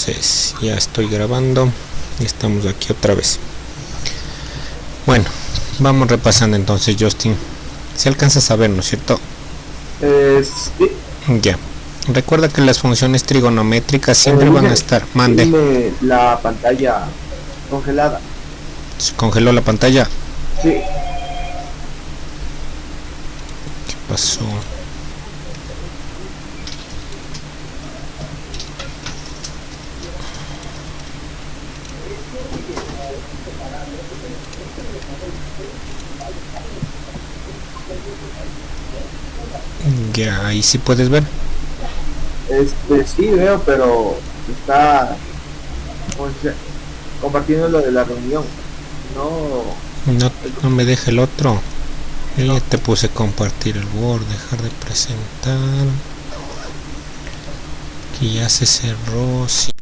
Entonces ya estoy grabando y estamos aquí otra vez. Bueno, vamos repasando entonces, Justin. Si alcanzas a ver, ¿no es cierto? Sí. Ya. Recuerda que las funciones trigonométricas siempre van a estar. Mande. Tiene la pantalla congelada. ¿Se congeló la pantalla? Sí. ¿Qué pasó? Ya, ahí sí puedes ver. Sí veo, pero está compartiendo lo de la reunión. No me deja el otro. Yo ya te puse compartir el Word, dejar de presentar. Aquí ya se cerró. Sí,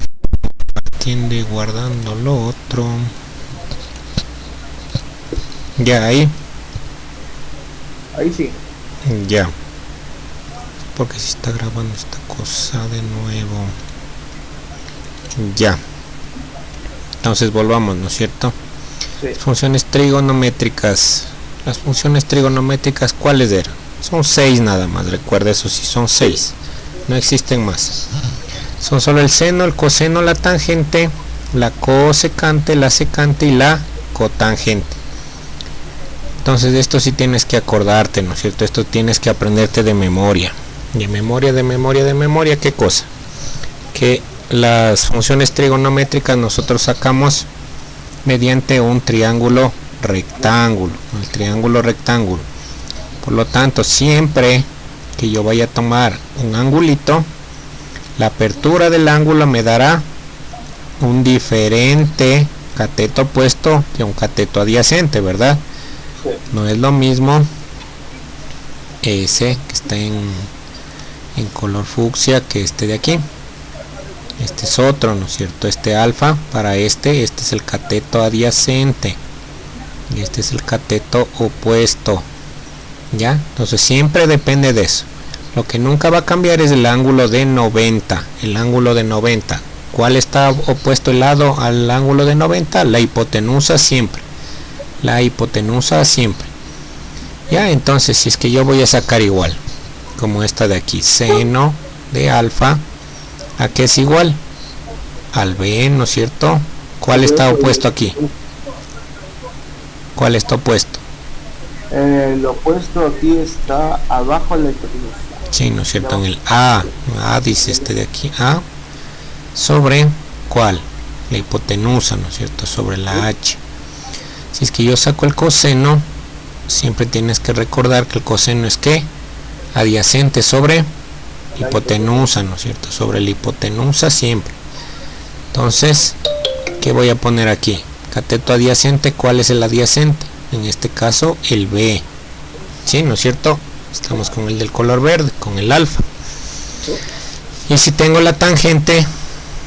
compartiendo y guardando lo otro. Ya, ahí. Ahí sí. Ya. Porque si está grabando esta cosa de nuevo. Ya. Entonces volvamos, ¿no es cierto? Sí. Funciones trigonométricas. Las funciones trigonométricas, ¿cuáles eran? Son 6 nada más, recuerda eso, sí, son 6. No existen más. Son solo el seno, el coseno, la tangente, la cosecante, la secante y la cotangente. Entonces de esto sí tienes que acordarte, ¿no es cierto? Esto tienes que aprenderte de memoria. De memoria, ¿qué cosa? Que las funciones trigonométricas nosotros sacamos mediante un triángulo rectángulo, el triángulo rectángulo. Por lo tanto, siempre que yo vaya a tomar un angulito, la apertura del ángulo me dará un diferente cateto opuesto que un cateto adyacente, ¿verdad? Sí. No es lo mismo ese que está en color fucsia que este de aquí. Este es otro, ¿no es cierto? Este alfa para este es el cateto adyacente y este es el cateto opuesto. ¿Ya? Entonces siempre depende de eso. Lo que nunca va a cambiar es el ángulo de 90. El ángulo de 90. ¿Cuál está opuesto el lado al ángulo de 90? La hipotenusa siempre. La hipotenusa siempre. Ya, entonces si es que yo voy a sacar igual, como esta de aquí, seno de alfa, ¿a qué es igual? Al b, ¿no es cierto? ¿Cuál está opuesto aquí? ¿Cuál está opuesto? El opuesto aquí está abajo de la hipotenusa. Sí, ¿no es cierto? En el A dice este de aquí, A sobre ¿cuál? La hipotenusa, ¿no es cierto? Sobre la H. Si es que yo saco el coseno, siempre tienes que recordar que el coseno es ¿qué? Adyacente sobre hipotenusa, ¿no es cierto? Sobre la hipotenusa siempre. Entonces, ¿qué voy a poner aquí? Cateto adyacente, ¿cuál es el adyacente? En este caso, el B. ¿Sí? ¿No es cierto? Estamos con el del color verde, con el alfa. Y si tengo la tangente,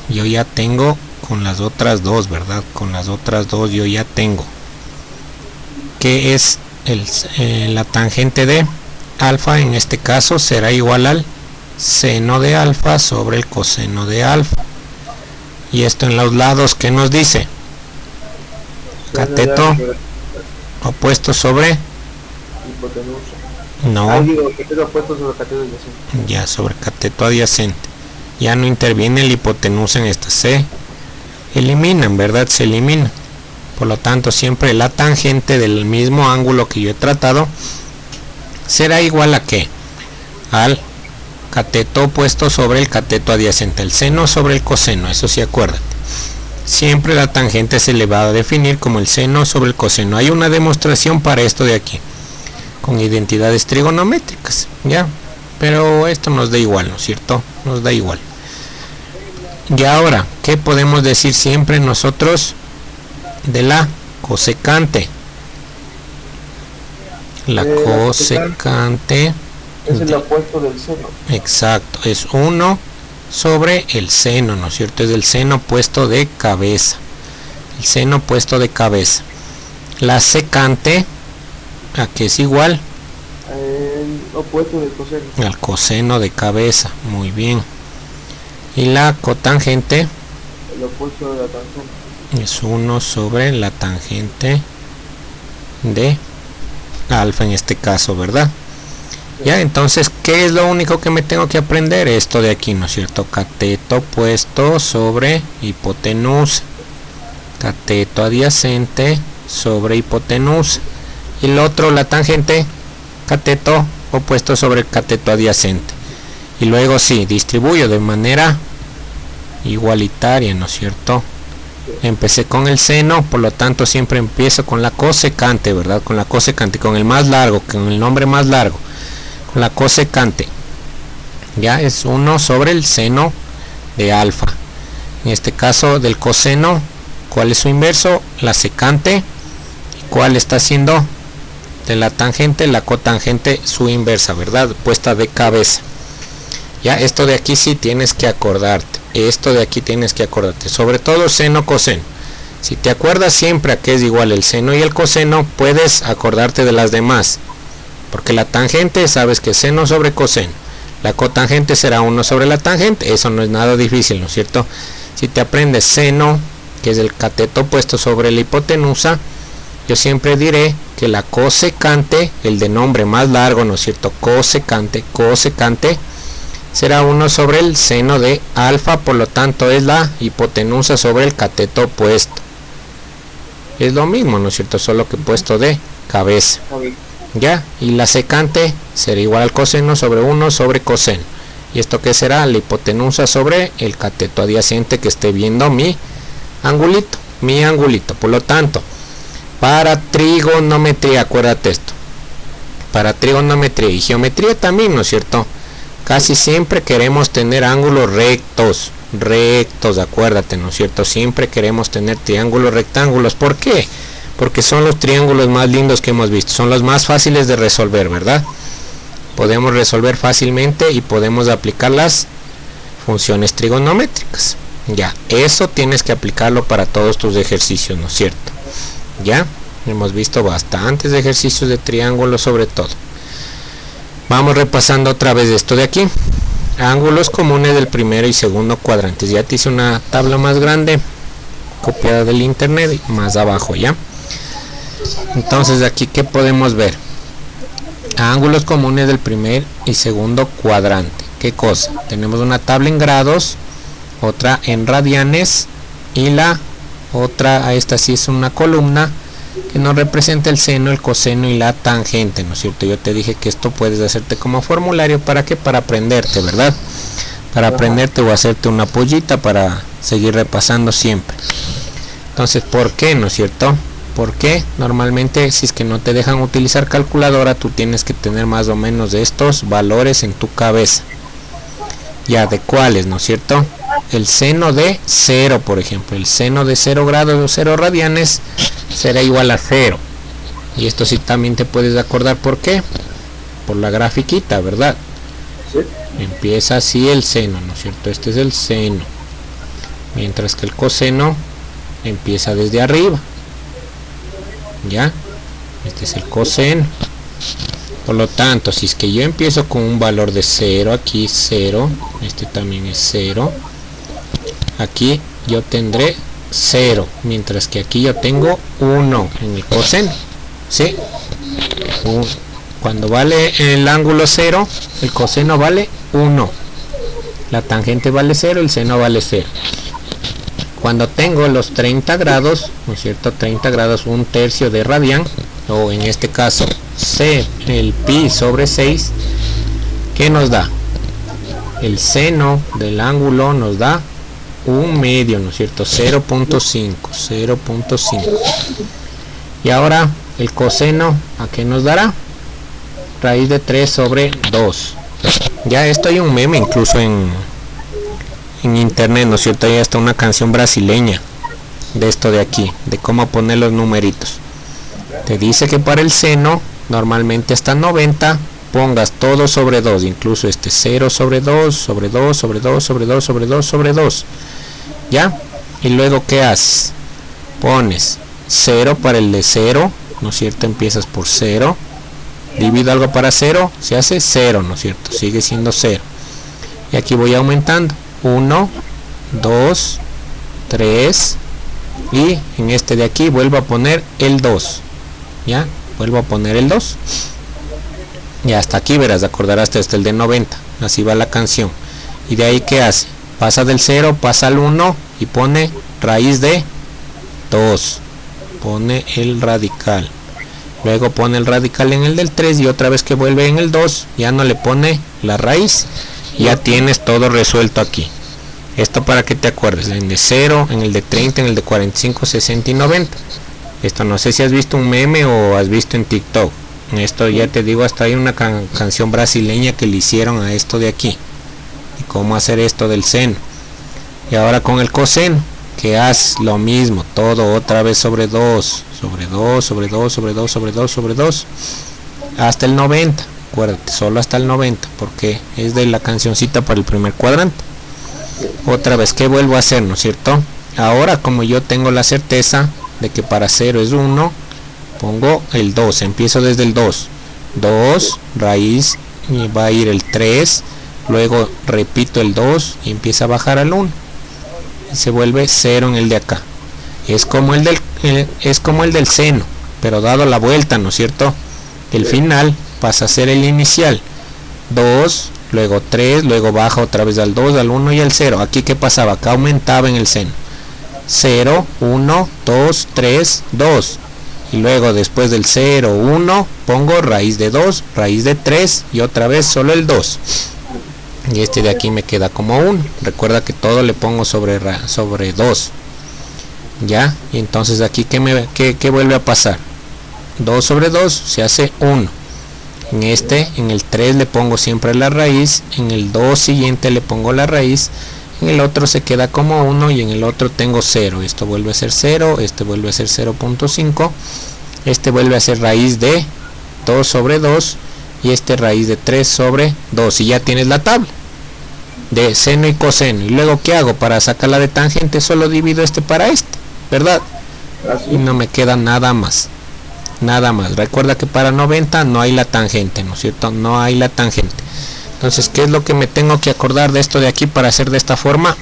yo ya tengo con las otras dos, ¿verdad? Con las otras dos yo ya tengo. ¿Qué es la tangente de alfa? En este caso será igual al seno de alfa sobre el coseno de alfa. Y esto en los lados, ¿qué nos dice? Cateto opuesto sobre Hipotenusa. no, Cateto opuesto sobre cateto adyacente. ya sobre cateto adyacente. Ya no interviene la hipotenusa en esta, se eliminan, ¿verdad? Se elimina. Por lo tanto, siempre la tangente del mismo ángulo que yo he tratado será igual a ¿qué? Al cateto opuesto sobre el cateto adyacente, el seno sobre el coseno, eso sí, acuérdate. Siempre la tangente se le va a definir como el seno sobre el coseno. Hay una demostración para esto de aquí, con identidades trigonométricas, ¿ya? Pero esto nos da igual, ¿no es cierto? Nos da igual. Y ahora, ¿qué podemos decir siempre nosotros de la cosecante? La cosecante es el opuesto del seno. Exacto, es 1 sobre el seno, ¿no es cierto? Es el seno puesto de cabeza. El seno puesto de cabeza. La secante, ¿a qué es igual? El opuesto del coseno. Al coseno de cabeza, muy bien. Y la cotangente, el opuesto de la tangente. Es 1 sobre la tangente de alfa en este caso, ¿verdad? Ya, entonces, ¿qué es lo único que me tengo que aprender? Esto de aquí, ¿no es cierto? Cateto opuesto sobre hipotenusa. Cateto adyacente sobre hipotenusa. Y el otro, la tangente, cateto opuesto sobre el cateto adyacente. Y luego sí, distribuyo de manera igualitaria, ¿no es cierto? Empecé con el seno, por lo tanto siempre empiezo con la cosecante, ¿verdad? Con la cosecante, con el más largo, con el nombre más largo. Con la cosecante. Ya es 1 sobre el seno de alfa. En este caso del coseno, ¿cuál es su inverso? La secante. ¿Y cuál está haciendo? De la tangente, la cotangente, su inversa, ¿verdad? Puesta de cabeza. Ya, esto de aquí sí tienes que acordarte. Esto de aquí tienes que acordarte. Sobre todo seno, coseno. Si te acuerdas siempre a qué es igual el seno y el coseno, puedes acordarte de las demás. Porque la tangente, sabes que es seno sobre coseno. La cotangente será 1 sobre la tangente. Eso no es nada difícil, ¿no es cierto? Si te aprendes seno, que es el cateto opuesto sobre la hipotenusa, yo siempre diré que la cosecante, el de nombre más largo, ¿no es cierto? Cosecante, será 1 sobre el seno de alfa, por lo tanto es la hipotenusa sobre el cateto opuesto. Es lo mismo, ¿no es cierto? Solo que puesto de cabeza. Ya, y la secante será igual al coseno sobre 1 sobre coseno. ¿Y esto qué será? La hipotenusa sobre el cateto adyacente que esté viendo mi angulito. Por lo tanto, para trigonometría, acuérdate esto. Para trigonometría y geometría también, ¿no es cierto? Casi siempre queremos tener ángulos rectos, acuérdate, ¿no es cierto? Siempre queremos tener triángulos rectángulos. ¿Por qué? Porque son los triángulos más lindos que hemos visto, son los más fáciles de resolver, ¿verdad? Podemos resolver fácilmente y podemos aplicar las funciones trigonométricas. Ya, eso tienes que aplicarlo para todos tus ejercicios, ¿no es cierto? Ya, hemos visto bastantes ejercicios de triángulos sobre todo. Vamos repasando otra vez esto de aquí. Ángulos comunes del primero y segundo cuadrantes. Ya te hice una tabla más grande, copiada del internet, más abajo, ¿ya? Entonces aquí, ¿qué podemos ver? Ángulos comunes del primer y segundo cuadrante. ¿Qué cosa? Tenemos una tabla en grados, otra en radianes y la otra, a esta sí es una columna que nos representa el seno, el coseno y la tangente, ¿no es cierto? Yo te dije que esto puedes hacerte como formulario. ¿Para qué? Para aprenderte, ¿verdad? Para aprenderte o hacerte una pollita para seguir repasando siempre. Entonces, ¿por qué? ¿No es cierto? Porque normalmente si es que no te dejan utilizar calculadora, tú tienes que tener más o menos de estos valores en tu cabeza. Ya, ¿de cuáles? ¿No es cierto? El seno de 0, por ejemplo, el seno de 0 grados o 0 radianes será igual a 0. Y esto sí también te puedes acordar por qué. Por la grafiquita, ¿verdad? Sí. Empieza así el seno, ¿no es cierto? Este es el seno. Mientras que el coseno empieza desde arriba. ¿Ya? Este es el coseno. Por lo tanto, si es que yo empiezo con un valor de 0, aquí 0, este también es 0, aquí yo tendré 0, mientras que aquí yo tengo 1 en el coseno, ¿sí? Cuando vale el ángulo 0, el coseno vale 1, la tangente vale 0, el seno vale 0. Cuando tengo los 30 grados, ¿no es cierto? 30 grados, un tercio de radian, o en este caso el pi sobre 6, ¿qué nos da? El seno del ángulo nos da un medio, ¿no es cierto? 0.5. Y ahora el coseno, ¿a qué nos dará? Raíz de 3 sobre 2. Ya esto hay un meme incluso en internet, ¿no es cierto? Hay hasta una canción brasileña de esto de aquí, de cómo poner los numeritos. Te dice que para el seno, normalmente hasta 90, pongas todo sobre 2, incluso este 0 sobre 2, sobre 2, sobre 2, sobre 2, sobre 2, sobre 2. ¿Ya? Y luego, ¿qué haces? Pones 0 para el de 0, ¿no es cierto? Empiezas por 0. Divido algo para 0, se hace 0, ¿no es cierto? Sigue siendo 0. Y aquí voy aumentando. 1, 2, 3, y en este de aquí vuelvo a poner el 2, ya, vuelvo a poner el 2, y hasta aquí verás, acordarás hasta el de 90, así va la canción. Y de ahí, ¿qué hace? Pasa del 0, pasa al 1 y pone raíz de 2, pone el radical, luego pone el radical en el del 3 y otra vez que vuelve en el 2, ya no le pone la raíz, ya tienes todo resuelto aquí. Esto para que te acuerdes, en el de 0, en el de 30, en el de 45, 60 y 90. Esto no sé si has visto un meme o has visto en TikTok. Esto ya te digo, hasta hay una canción brasileña que le hicieron a esto de aquí. Y cómo hacer esto del seno. Y ahora con el coseno, que haz lo mismo, todo otra vez sobre 2, sobre 2, sobre 2, sobre 2, sobre 2, sobre 2, hasta el 90. Acuérdate, solo hasta el 90, porque es de la cancioncita para el primer cuadrante. Otra vez, ¿qué vuelvo a hacer, no es cierto? Ahora, como yo tengo la certeza de que para 0 es 1, pongo el 2, empiezo desde el 2, 2, raíz, y va a ir el 3, luego repito el 2 y empieza a bajar al 1, y se vuelve 0 en el de acá. Es como el del seno, pero dado la vuelta, ¿no es cierto? El final pasa a ser el inicial, 2, luego 3, luego baja otra vez al 2, al 1 y al 0. Aquí, ¿qué pasaba? Acá aumentaba en el seno, 0, 1, 2, 3, 2, y luego después del 0, 1, pongo raíz de 2, raíz de 3 y otra vez solo el 2, y este de aquí me queda como 1. Recuerda que todo le pongo sobre 2, ya. Y entonces aquí, ¿qué vuelve a pasar? 2 sobre 2 se hace 1. En el 3 le pongo siempre la raíz, en el 2 siguiente le pongo la raíz, en el otro se queda como 1 y en el otro tengo 0. Esto vuelve a ser 0, este vuelve a ser 0.5, este vuelve a ser raíz de 2 sobre 2 y este raíz de 3 sobre 2, y ya tienes la tabla de seno y coseno. Y luego, ¿qué hago? Para sacarla de tangente solo divido este para este, ¿verdad? Y no me queda nada más. Nada más. Recuerda que para 90 no hay la tangente, ¿no es cierto? No hay la tangente. Entonces, ¿qué es lo que me tengo que acordar de esto de aquí para hacer de esta forma?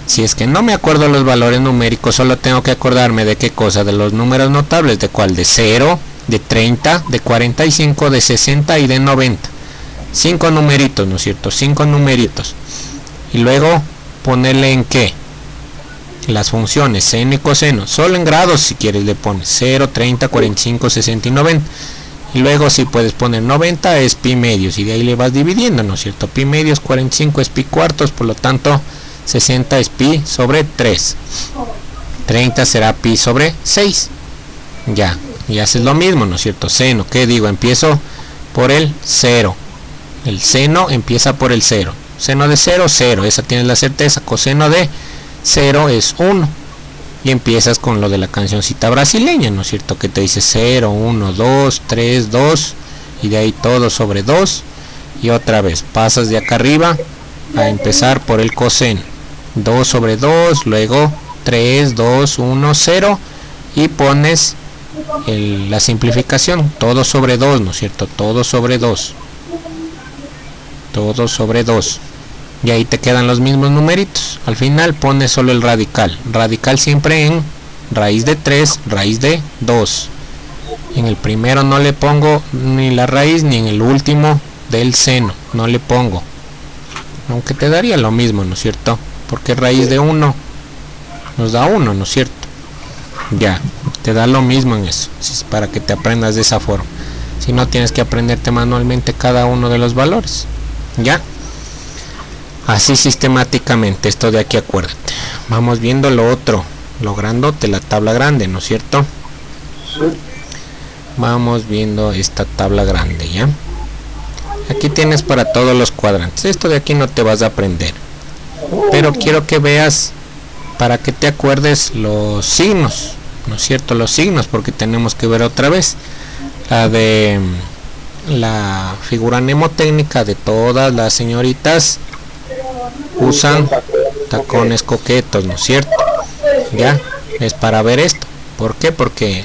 Si es que no me acuerdo los valores numéricos, solo tengo que acordarme de qué cosa, de los números notables, de cuál, de 0, de 30, de 45, de 60 y de 90. 5 numeritos, ¿no es cierto? 5 numeritos. Y luego ponerle en qué, las funciones seno y coseno, solo en grados si quieres le pones 0, 30, 45, 60 y 90. Y luego si puedes poner 90 es pi medios y de ahí le vas dividiendo, ¿no es cierto? Pi medios, 45 es pi cuartos, por lo tanto 60 es pi sobre 3, 30 será pi sobre 6. Ya, y haces lo mismo, ¿no es cierto? Seno, ¿qué digo? Empiezo por el 0, el seno empieza por el 0, seno de 0, 0, esa tienes la certeza. Coseno de 0 es 1 y empiezas con lo de la cancioncita brasileña, ¿no es cierto? Que te dice 0, 1, 2, 3, 2 y de ahí todo sobre 2 y otra vez pasas de acá arriba a empezar por el coseno, 2 sobre 2, luego 3, 2, 1, 0 y pones la simplificación, todo sobre 2, ¿no es cierto? Todo sobre 2, todo sobre 2. Y ahí te quedan los mismos numeritos. Al final pones solo el radical. Radical siempre en raíz de 3, raíz de 2. En el primero no le pongo ni la raíz, ni en el último del seno. No le pongo. Aunque te daría lo mismo, ¿no es cierto? Porque raíz de 1 nos da 1, ¿no es cierto? Ya, te da lo mismo en eso. Para que te aprendas de esa forma. Si no, tienes que aprenderte manualmente cada uno de los valores. Ya. Así sistemáticamente, esto de aquí, acuérdate. Vamos viendo lo otro, lo grandote, la tabla grande, ¿no es cierto? Sí. Vamos viendo esta tabla grande, ¿ya? Aquí tienes para todos los cuadrantes. Esto de aquí no te vas a aprender, pero quiero que veas, para que te acuerdes los signos, ¿no es cierto? Los signos, porque tenemos que ver otra vez la de la figura mnemotécnica de todas las señoritas. Usan tacones coquetos, ¿no es cierto? Ya, es para ver esto. ¿Por qué? Porque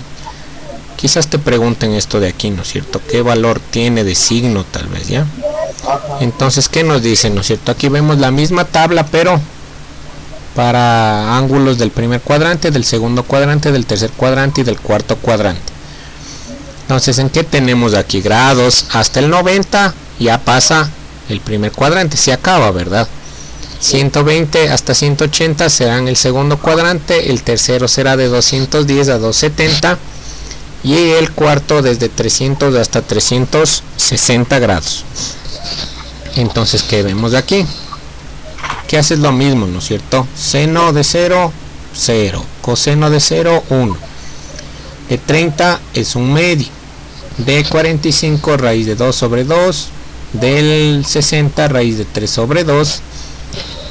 quizás te pregunten esto de aquí, ¿no es cierto? ¿Qué valor tiene de signo tal vez, ya? Entonces, ¿qué nos dicen, no es cierto? Aquí vemos la misma tabla, pero para ángulos del primer cuadrante, del segundo cuadrante, del tercer cuadrante y del cuarto cuadrante. Entonces, ¿en qué tenemos aquí? Grados hasta el 90 ya pasa el primer cuadrante, se acaba, ¿verdad? 120 hasta 180 será en el segundo cuadrante, el tercero será de 210 a 270 y el cuarto desde 300 hasta 360 grados. Entonces, ¿qué vemos de aquí? Que haces lo mismo, ¿no es cierto? Seno de 0, 0, coseno de 0, 1, de 30 es un medio, de 45 raíz de 2 sobre 2, del 60 raíz de 3 sobre 2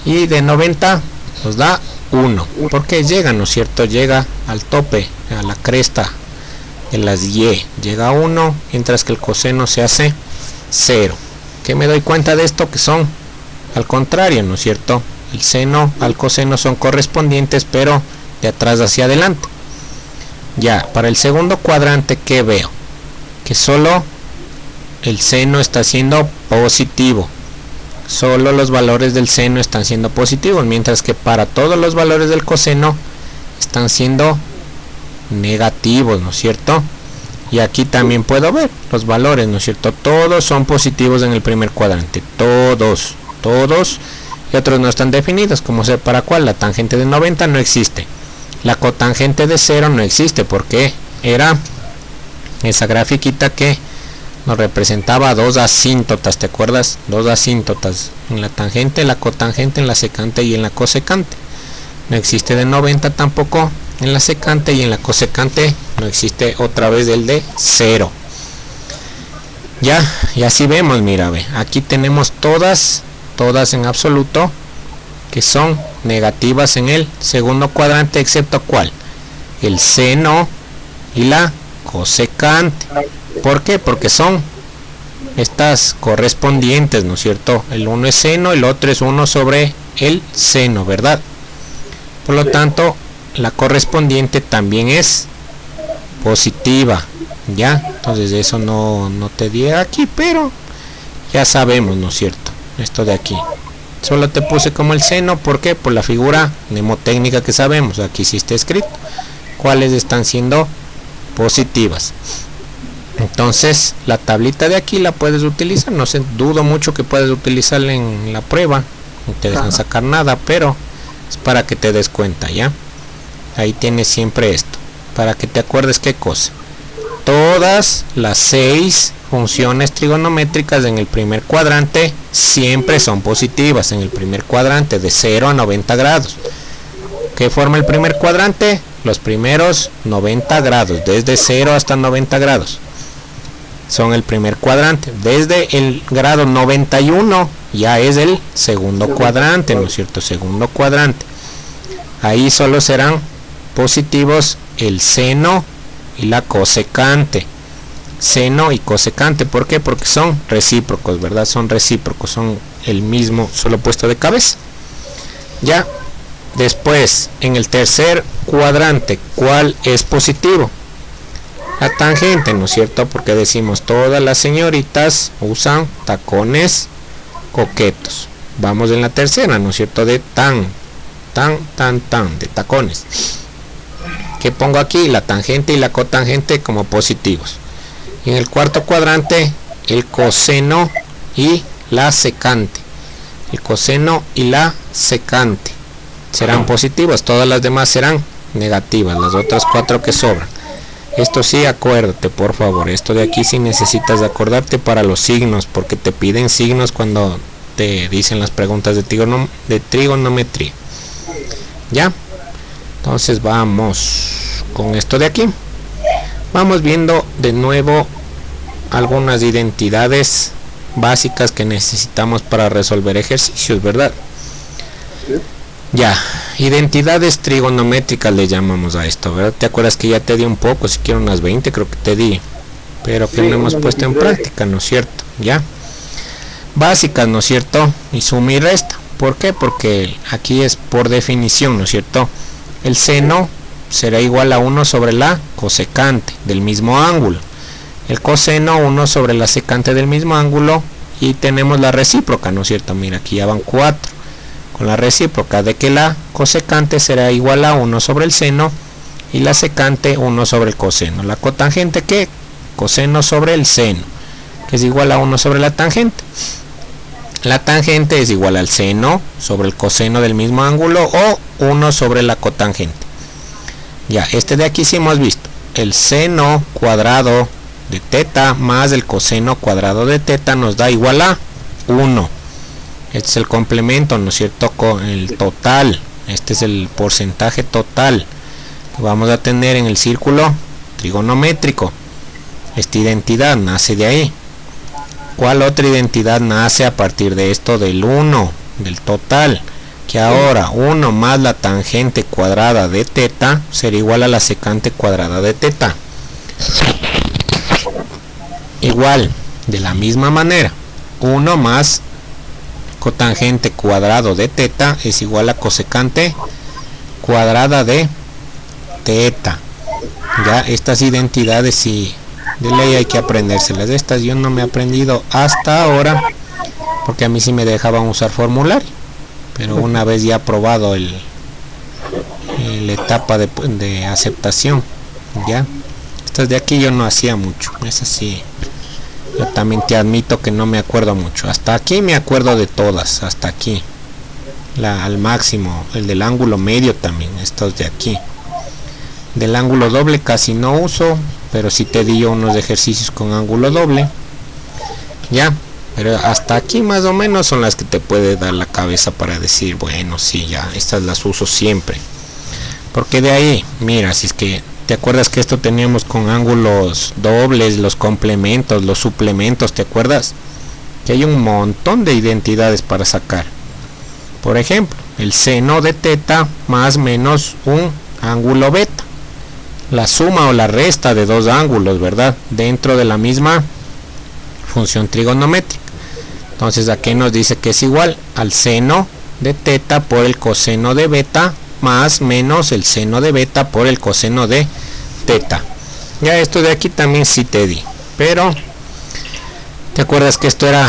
y de 90 nos da 1, porque llega, ¿no es cierto? Llega al tope, a la cresta de las y, llega a 1, mientras que el coseno se hace 0. ¿Qué me doy cuenta de esto? Que son al contrario, ¿no es cierto? El seno al coseno son correspondientes, pero de atrás hacia adelante. Ya, para el segundo cuadrante, ¿qué veo? Que solo el seno está siendo positivo. Solo los valores del seno están siendo positivos, mientras que para todos los valores del coseno están siendo negativos, ¿no es cierto? Y aquí también puedo ver los valores, ¿no es cierto? Todos son positivos en el primer cuadrante, todos, y otros no están definidos, como sé para cuál. La tangente de 90 no existe, la cotangente de 0 no existe, porque era esa grafiquita que nos representaba dos asíntotas, ¿te acuerdas? Dos asíntotas, en la tangente, la cotangente, en la secante y en la cosecante. No existe de 90 tampoco en la secante, y en la cosecante no existe otra vez el de 0. Ya, y así vemos, mira, ve, aquí tenemos todas en absoluto que son negativas en el segundo cuadrante, excepto ¿cuál? El seno y la cosecante. ¿Por qué? Porque son estas correspondientes, ¿no es cierto? El uno es seno, el otro es 1 sobre el seno, ¿verdad? Por lo tanto, la correspondiente también es positiva, ¿ya? Entonces eso no te di aquí, pero ya sabemos, ¿no es cierto? Esto de aquí. Solo te puse como el seno, ¿por qué? Por la figura mnemotécnica que sabemos, aquí sí está escrito cuáles están siendo positivas. Entonces la tablita de aquí la puedes utilizar, no sé, dudo mucho que puedas utilizarla en la prueba, no te dejan sacar nada, pero es para que te des cuenta, ¿ya? Ahí tienes siempre esto, para que te acuerdes qué cosa. Todas las 6 funciones trigonométricas en el primer cuadrante siempre son positivas, en el primer cuadrante de 0 a 90 grados. ¿Qué forma el primer cuadrante? Los primeros 90 grados, desde 0 hasta 90 grados. Son el primer cuadrante. Desde el grado 91 ya es el segundo cuadrante, ¿no es cierto? Segundo cuadrante. Ahí solo serán positivos el seno y la cosecante. Seno y cosecante, ¿por qué? Porque son recíprocos, ¿verdad? Son recíprocos, son el mismo, solo puesto de cabeza. Ya. Después, en el tercer cuadrante, ¿cuál es positivo? La tangente, ¿no es cierto? Porque decimos todas las señoritas usan tacones coquetos. Vamos en la tercera, ¿no es cierto? De tan, de tacones. ¿Qué pongo aquí? La tangente y la cotangente como positivos. Y en el cuarto cuadrante, el coseno y la secante. El coseno y la secante serán positivas, todas las demás serán negativas, las otras 4 que sobran. Esto sí, acuérdate, por favor, esto de aquí sí necesitas acordarte para los signos, porque te piden signos cuando te dicen las preguntas de trigonometría. ¿Ya? Entonces vamos con esto de aquí. Vamos viendo de nuevo algunas identidades básicas que necesitamos para resolver ejercicios, ¿verdad? Ya, identidades trigonométricas le llamamos a esto, ¿verdad? ¿Te acuerdas que ya te di un poco? Si quiero unas 20 creo que te di, pero que no hemos puesto en práctica, ¿no es cierto? Ya, básicas, ¿no es cierto? Y suma y resta. ¿Por qué? Porque aquí es por definición, ¿no es cierto? El seno será igual a 1 sobre la cosecante del mismo ángulo, el coseno 1 sobre la secante del mismo ángulo, y tenemos la recíproca, ¿no es cierto? Mira, aquí ya van 4, con la recíproca de que la cosecante será igual a 1 sobre el seno y la secante 1 sobre el coseno. La cotangente, ¿qué? Coseno sobre el seno, que es igual a 1 sobre la tangente. La tangente es igual al seno sobre el coseno del mismo ángulo o 1 sobre la cotangente. Ya, este de aquí sí hemos visto. El seno cuadrado de teta más el coseno cuadrado de teta nos da igual a 1. Este es el complemento, ¿no es cierto? Con el total. Este es el porcentaje total que vamos a tener en el círculo trigonométrico. Esta identidad nace de ahí. ¿Cuál otra identidad nace a partir de esto? Del 1, del total, que ahora 1 más la tangente cuadrada de teta será igual a la secante cuadrada de teta. Igual, de la misma manera, 1 más cotangente cuadrado de teta es igual a cosecante cuadrada de teta. Ya estas identidades sí, de ley hay que aprendérselas. De estas yo no me he aprendido hasta ahora, porque a mí sí me dejaban usar formulario, pero una vez ya aprobado la etapa de aceptación, ya estas de aquí yo no hacía mucho. Es así, yo también te admito que no me acuerdo mucho. Hasta aquí me acuerdo de todas, hasta aquí, al máximo. El del ángulo medio también, estos de aquí. Del ángulo doble casi no uso, pero sí te di yo unos ejercicios con ángulo doble, ya. Pero hasta aquí más o menos son las que te puede dar la cabeza para decir, bueno, sí, ya, estas las uso siempre. Porque de ahí, mira, si es que te acuerdas que esto teníamos con ángulos dobles, los complementos, los suplementos, ¿te acuerdas? Que hay un montón de identidades para sacar. Por ejemplo, el seno de teta más menos un ángulo beta. La suma o la resta de dos ángulos, ¿verdad? Dentro de la misma función trigonométrica. Entonces aquí nos dice que es igual al seno de teta por el coseno de beta más menos el seno de beta por el coseno de teta. Ya esto de aquí también sí te di, pero te acuerdas que esto era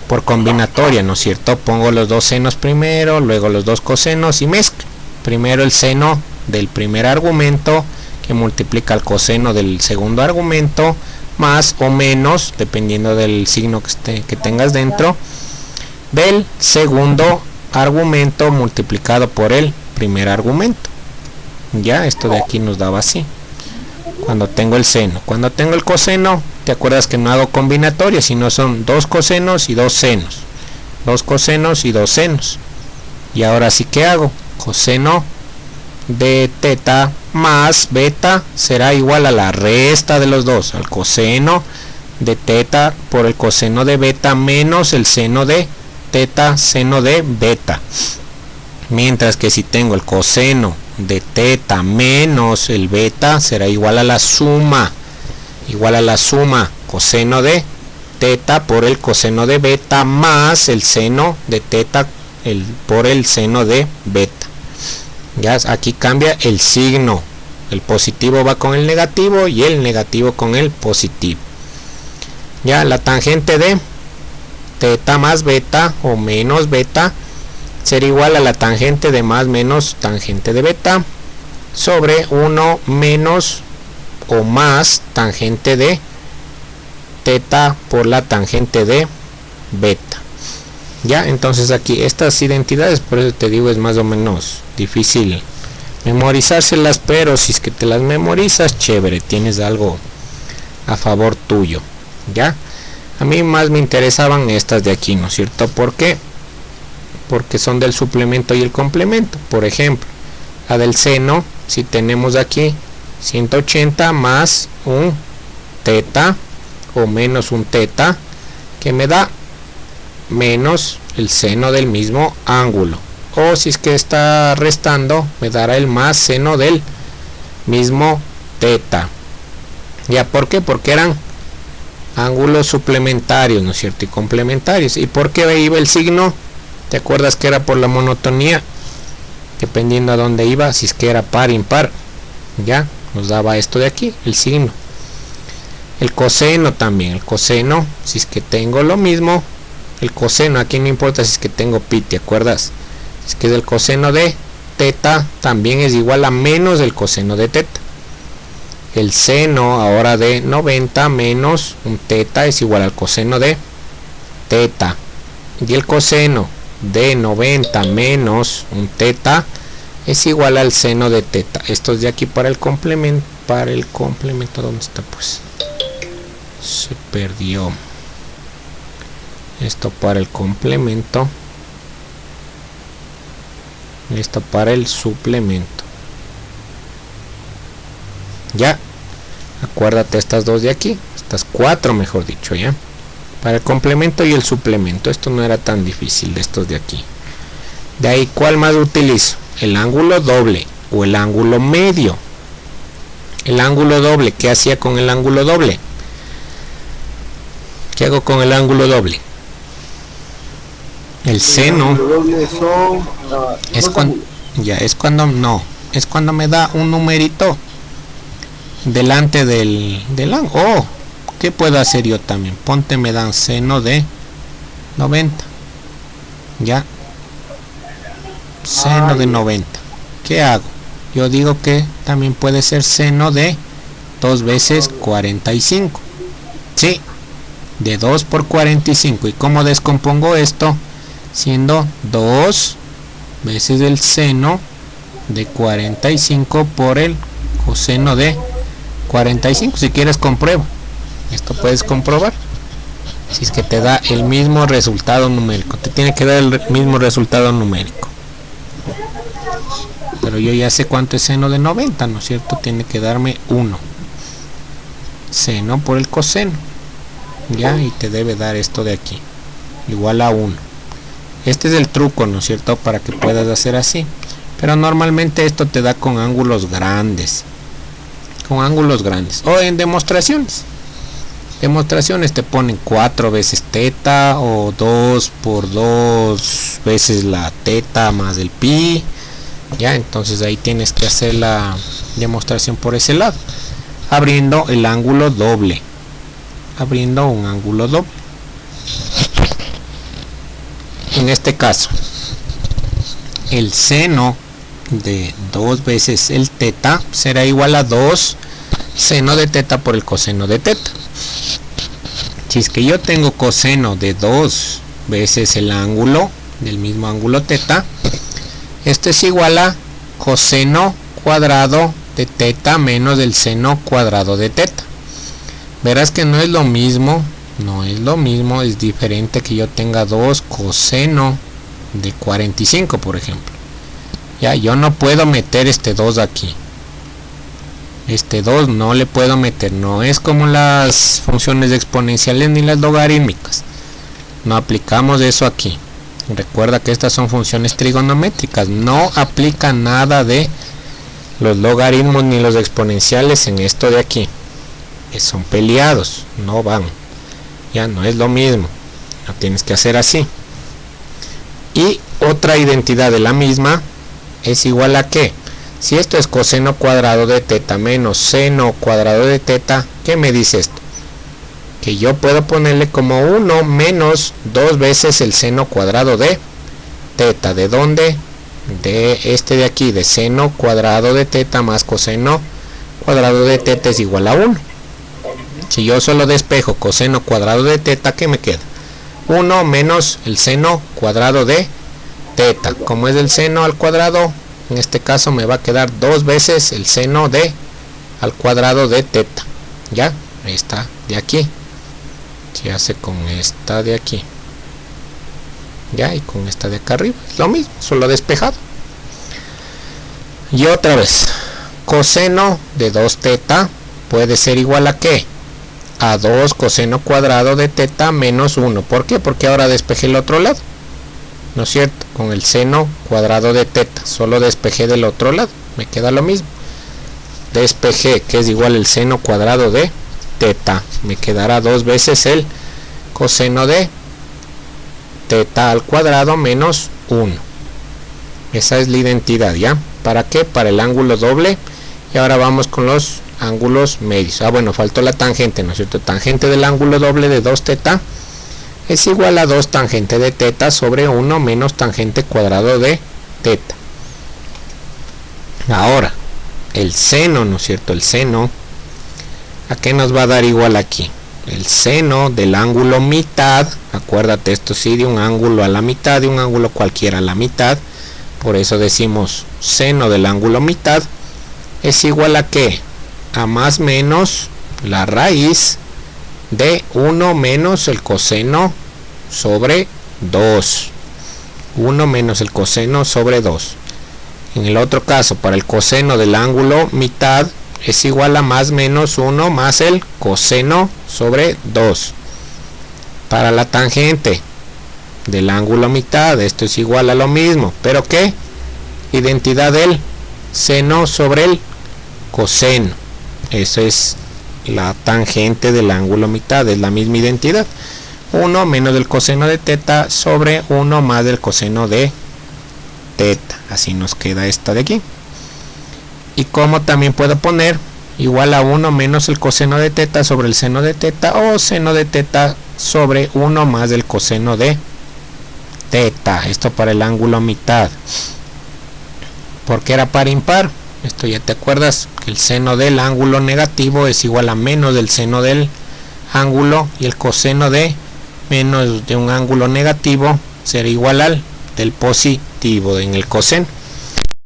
por combinatoria, ¿no es cierto? Pongo los dos senos primero, luego los dos cosenos y mezclo. Primero el seno del primer argumento que multiplica el coseno del segundo argumento más o menos, dependiendo del signo que tengas dentro, del segundo argumento multiplicado por el primer argumento. Ya, esto de aquí nos daba así cuando tengo el seno. Cuando tengo el coseno, te acuerdas que no hago combinatoria, sino son dos cosenos y dos senos, dos cosenos y dos senos. Y ahora sí que hago coseno de teta más beta será igual a la resta de los dos, al coseno de teta por el coseno de beta menos el seno de teta seno de beta. Mientras que si tengo el coseno de teta menos el beta será igual a la suma coseno de teta por el coseno de beta más el seno de teta por el seno de beta. Ya aquí cambia el signo, el positivo va con el negativo y el negativo con el positivo. Ya la tangente de teta más beta o menos beta será igual a la tangente de más menos tangente de beta sobre 1 menos o más tangente de teta por la tangente de beta. Ya, entonces aquí estas identidades, por eso te digo, es más o menos difícil memorizárselas, pero si es que te las memorizas, chévere, tienes algo a favor tuyo. Ya, a mí más me interesaban estas de aquí, ¿no es cierto? ¿Por qué? Porque son del suplemento y el complemento. Por ejemplo, la del seno, si tenemos aquí 180 más un teta o menos un teta, que me da menos el seno del mismo ángulo, o si es que está restando me dará el más seno del mismo teta. Ya, ¿por qué? Porque eran ángulos suplementarios, ¿no es cierto? Y complementarios. ¿Y por qué iba el signo? ¿Te acuerdas que era por la monotonía? Dependiendo a dónde iba, si es que era par, impar, ya nos daba esto de aquí, el signo. El coseno también, el coseno, si es que tengo lo mismo, el coseno aquí no importa si es que tengo pi, ¿te acuerdas? Es que el coseno de teta también es igual a menos el coseno de teta. El seno ahora de 90 menos un teta es igual al coseno de teta. Y el coseno de 90 menos un teta es igual al seno de teta. Esto es de aquí para el complemento. ¿Dónde está? Pues se perdió. Esto para el complemento. Esto para el suplemento. Ya, acuérdate estas dos de aquí, estas cuatro mejor dicho, ya, para el complemento y el suplemento. Esto no era tan difícil de estos de aquí. De ahí, ¿cuál más utilizo? El ángulo doble o el ángulo medio. El ángulo doble, ¿qué hacía con el ángulo doble? ¿Qué hago con el ángulo doble? El seno es cuando me da un numerito delante del ángulo. Oh, ¿qué puedo hacer yo también? Ponte, me dan seno de 90. Ya, seno de 90. ¿Qué hago? Yo digo que también puede ser seno de 2 veces 45. Sí, de 2 por 45. ¿Y cómo descompongo esto? Siendo 2 veces el seno de 45 por el coseno de 45. Si quieres comprueba. Esto puedes comprobar. Si es que te da el mismo resultado numérico. Te tiene que dar el mismo resultado numérico. Pero yo ya sé cuánto es seno de 90, ¿no es cierto? Tiene que darme 1. Seno por el coseno. Ya, y te debe dar esto de aquí. Igual a 1. Este es el truco, ¿no es cierto? Para que puedas hacer así. Pero normalmente esto te da con ángulos grandes. Con ángulos grandes. O en demostraciones. Demostraciones te ponen 4 veces teta. O 2 por 2 veces la teta más el pi. Ya, entonces ahí tienes que hacer la demostración por ese lado. Abriendo el ángulo doble. Abriendo un ángulo doble. En este caso, el seno de 2 veces el teta será igual a 2 seno de teta por el coseno de teta. Si es que yo tengo coseno de 2 veces el ángulo del mismo ángulo teta, esto es igual a coseno cuadrado de teta menos el seno cuadrado de teta. Verás que no es lo mismo. No es lo mismo, es diferente que yo tenga 2 coseno de 45, por ejemplo. Ya, yo no puedo meter este 2 aquí. Este 2 no le puedo meter. No es como las funciones exponenciales ni las logarítmicas. No aplicamos eso aquí. Recuerda que estas son funciones trigonométricas. No aplica nada de los logaritmos ni los exponenciales en esto de aquí. Que son peleados, no van. Ya no es lo mismo, lo tienes que hacer así. Y otra identidad de la misma es igual a que, si esto es coseno cuadrado de teta menos seno cuadrado de teta, ¿qué me dice esto? Que yo puedo ponerle como 1 menos 2 veces el seno cuadrado de teta. ¿De dónde? De este de aquí, de seno cuadrado de teta más coseno cuadrado de teta es igual a 1. Si yo solo despejo coseno cuadrado de teta, ¿qué me queda? 1 menos el seno cuadrado de teta. Como es el seno al cuadrado, en este caso me va a quedar 2 veces el seno de al cuadrado de teta. Ya, ahí está, de aquí. Se hace con esta de aquí. Ya, y con esta de acá arriba. Es lo mismo, solo despejado. Y otra vez, coseno de 2 teta puede ser igual a ¿qué? A 2 coseno cuadrado de teta menos 1. ¿Por qué? Porque ahora despejé el otro lado. ¿No es cierto? Con el seno cuadrado de teta. Solo despejé del otro lado. Me queda lo mismo. Despejé, que es igual el seno cuadrado de teta. Me quedará 2 veces el coseno de teta al cuadrado menos 1. Esa es la identidad, ¿ya? ¿Para qué? Para el ángulo doble. Y ahora vamos con los ángulos medios. Bueno, faltó la tangente, ¿no es cierto? Tangente del ángulo doble de 2 teta es igual a 2 tangente de teta sobre 1 menos tangente cuadrado de teta. Ahora, el seno, ¿no es cierto? El seno, ¿a qué nos va a dar igual aquí? El seno del ángulo mitad, acuérdate, esto sí, de un ángulo a la mitad, de un ángulo cualquiera a la mitad, por eso decimos seno del ángulo mitad, es igual a ¿qué? A más menos la raíz de 1 menos el coseno sobre 2. 1 menos el coseno sobre 2. En el otro caso, para el coseno del ángulo mitad, es igual a más menos 1 más el coseno sobre 2. Para la tangente del ángulo mitad, esto es igual a lo mismo, pero ¿qué? Identidad del seno sobre el coseno. Eso es la tangente del ángulo mitad, es la misma identidad. 1 menos el coseno de teta sobre 1 más del coseno de teta. Así nos queda esta de aquí. Y como también puedo poner igual a 1 menos el coseno de teta sobre el seno de teta, o seno de teta sobre 1 más del coseno de teta. Esto para el ángulo mitad. ¿Por qué era par impar? Esto ya te acuerdas, que el seno del ángulo negativo es igual a menos del seno del ángulo, y el coseno de menos de un ángulo negativo será igual al del positivo en el coseno.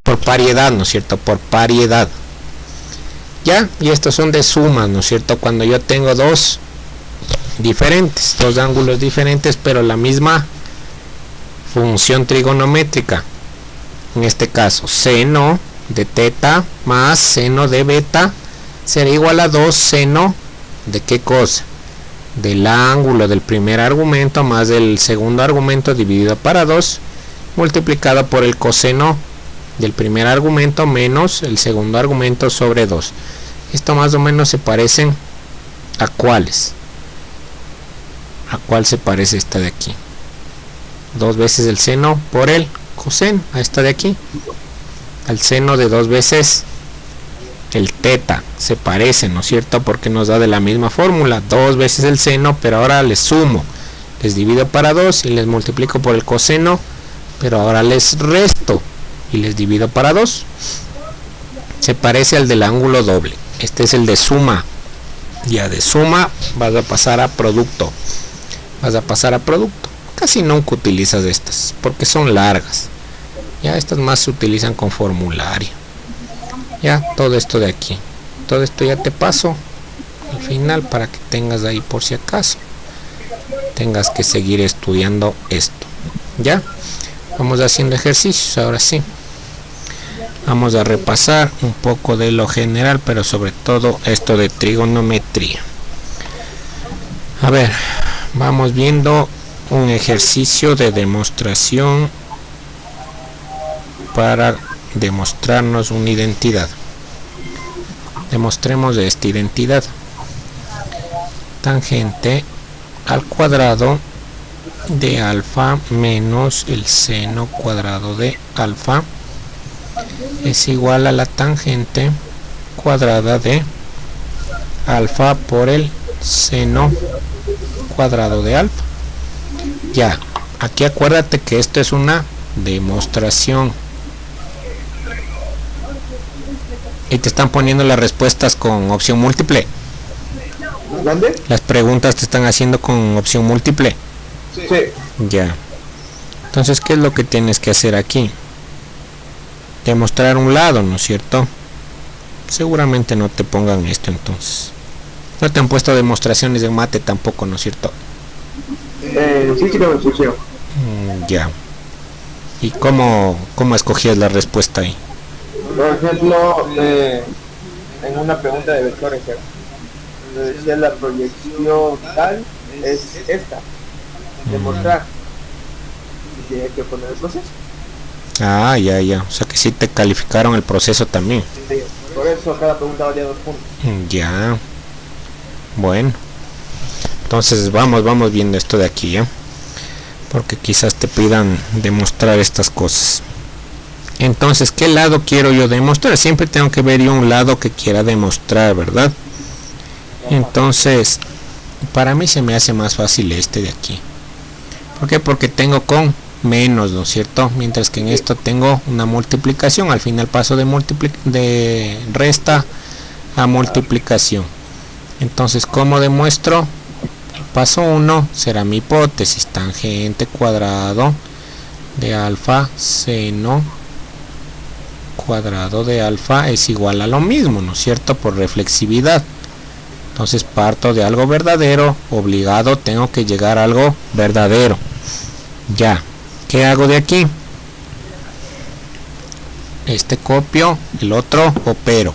Por pariedad, ¿no es cierto? Por pariedad. Ya, y estos son de sumas, ¿no es cierto? Cuando yo tengo dos ángulos diferentes, pero la misma función trigonométrica. En este caso, seno de teta más seno de beta será igual a 2 seno de ¿qué cosa? Del ángulo del primer argumento más del segundo argumento dividido para 2 multiplicado por el coseno del primer argumento menos el segundo argumento sobre 2. Esto más o menos se parecen a ¿cuáles? ¿A cuál se parece esta de aquí? 2 veces el seno por el coseno, a esta de aquí, al seno de 2 veces el teta. Se parece, ¿no es cierto? Porque nos da de la misma fórmula, 2 veces el seno, pero ahora les sumo, les divido para 2 y les multiplico por el coseno, pero ahora les resto y les divido para 2. Se parece al del ángulo doble. Este es el de suma. Ya de suma vas a pasar a producto. Casi nunca utilizas estas porque son largas. Ya estas más se utilizan con formulario. Ya todo esto de aquí, todo esto ya te paso al final para que tengas ahí por si acaso tengas que seguir estudiando esto. Ya vamos haciendo ejercicios. Ahora sí, vamos a repasar un poco de lo general, pero sobre todo esto de trigonometría. A ver, vamos viendo un ejercicio de demostración para demostrarnos una identidad. Demostremos esta identidad. Tangente al cuadrado de alfa menos el seno cuadrado de alfa es igual a la tangente cuadrada de alfa por el seno cuadrado de alfa. Ya, aquí acuérdate que esto es una demostración y te están poniendo las respuestas con opción múltiple. ¿Dónde? Las preguntas te están haciendo con opción múltiple. Sí. Ya. Entonces, ¿qué es lo que tienes que hacer aquí? Demostrar un lado, ¿no es cierto? Seguramente no te pongan esto entonces. No te han puesto demostraciones de mate tampoco, ¿no es cierto? Sí, que me pusieron. Ya. ¿Y cómo escogías la respuesta ahí? Por ejemplo, en una pregunta de vectores, donde decía la proyección tal es esta, demostrar, y tenía que poner el proceso. Ah, ya. O sea que sí te calificaron el proceso también. Sí, por eso cada pregunta valía 2 puntos. Ya. Bueno. Entonces vamos viendo esto de aquí, ¿ya? Porque quizás te pidan demostrar estas cosas. Entonces, ¿qué lado quiero yo demostrar? Siempre tengo que ver yo un lado que quiera demostrar, ¿verdad? Entonces, para mí se me hace más fácil este de aquí. ¿Por qué? Porque tengo con menos, ¿no es cierto? Mientras que en esto tengo una multiplicación, al final paso de resta a multiplicación. Entonces, ¿cómo demuestro? Paso 1 será mi hipótesis, tangente cuadrado de alfa seno cuadrado de alfa es igual a lo mismo, ¿no es cierto? Por reflexividad. Entonces parto de algo verdadero, obligado tengo que llegar a algo verdadero. Ya, ¿qué hago de aquí? Este copio, el otro opero.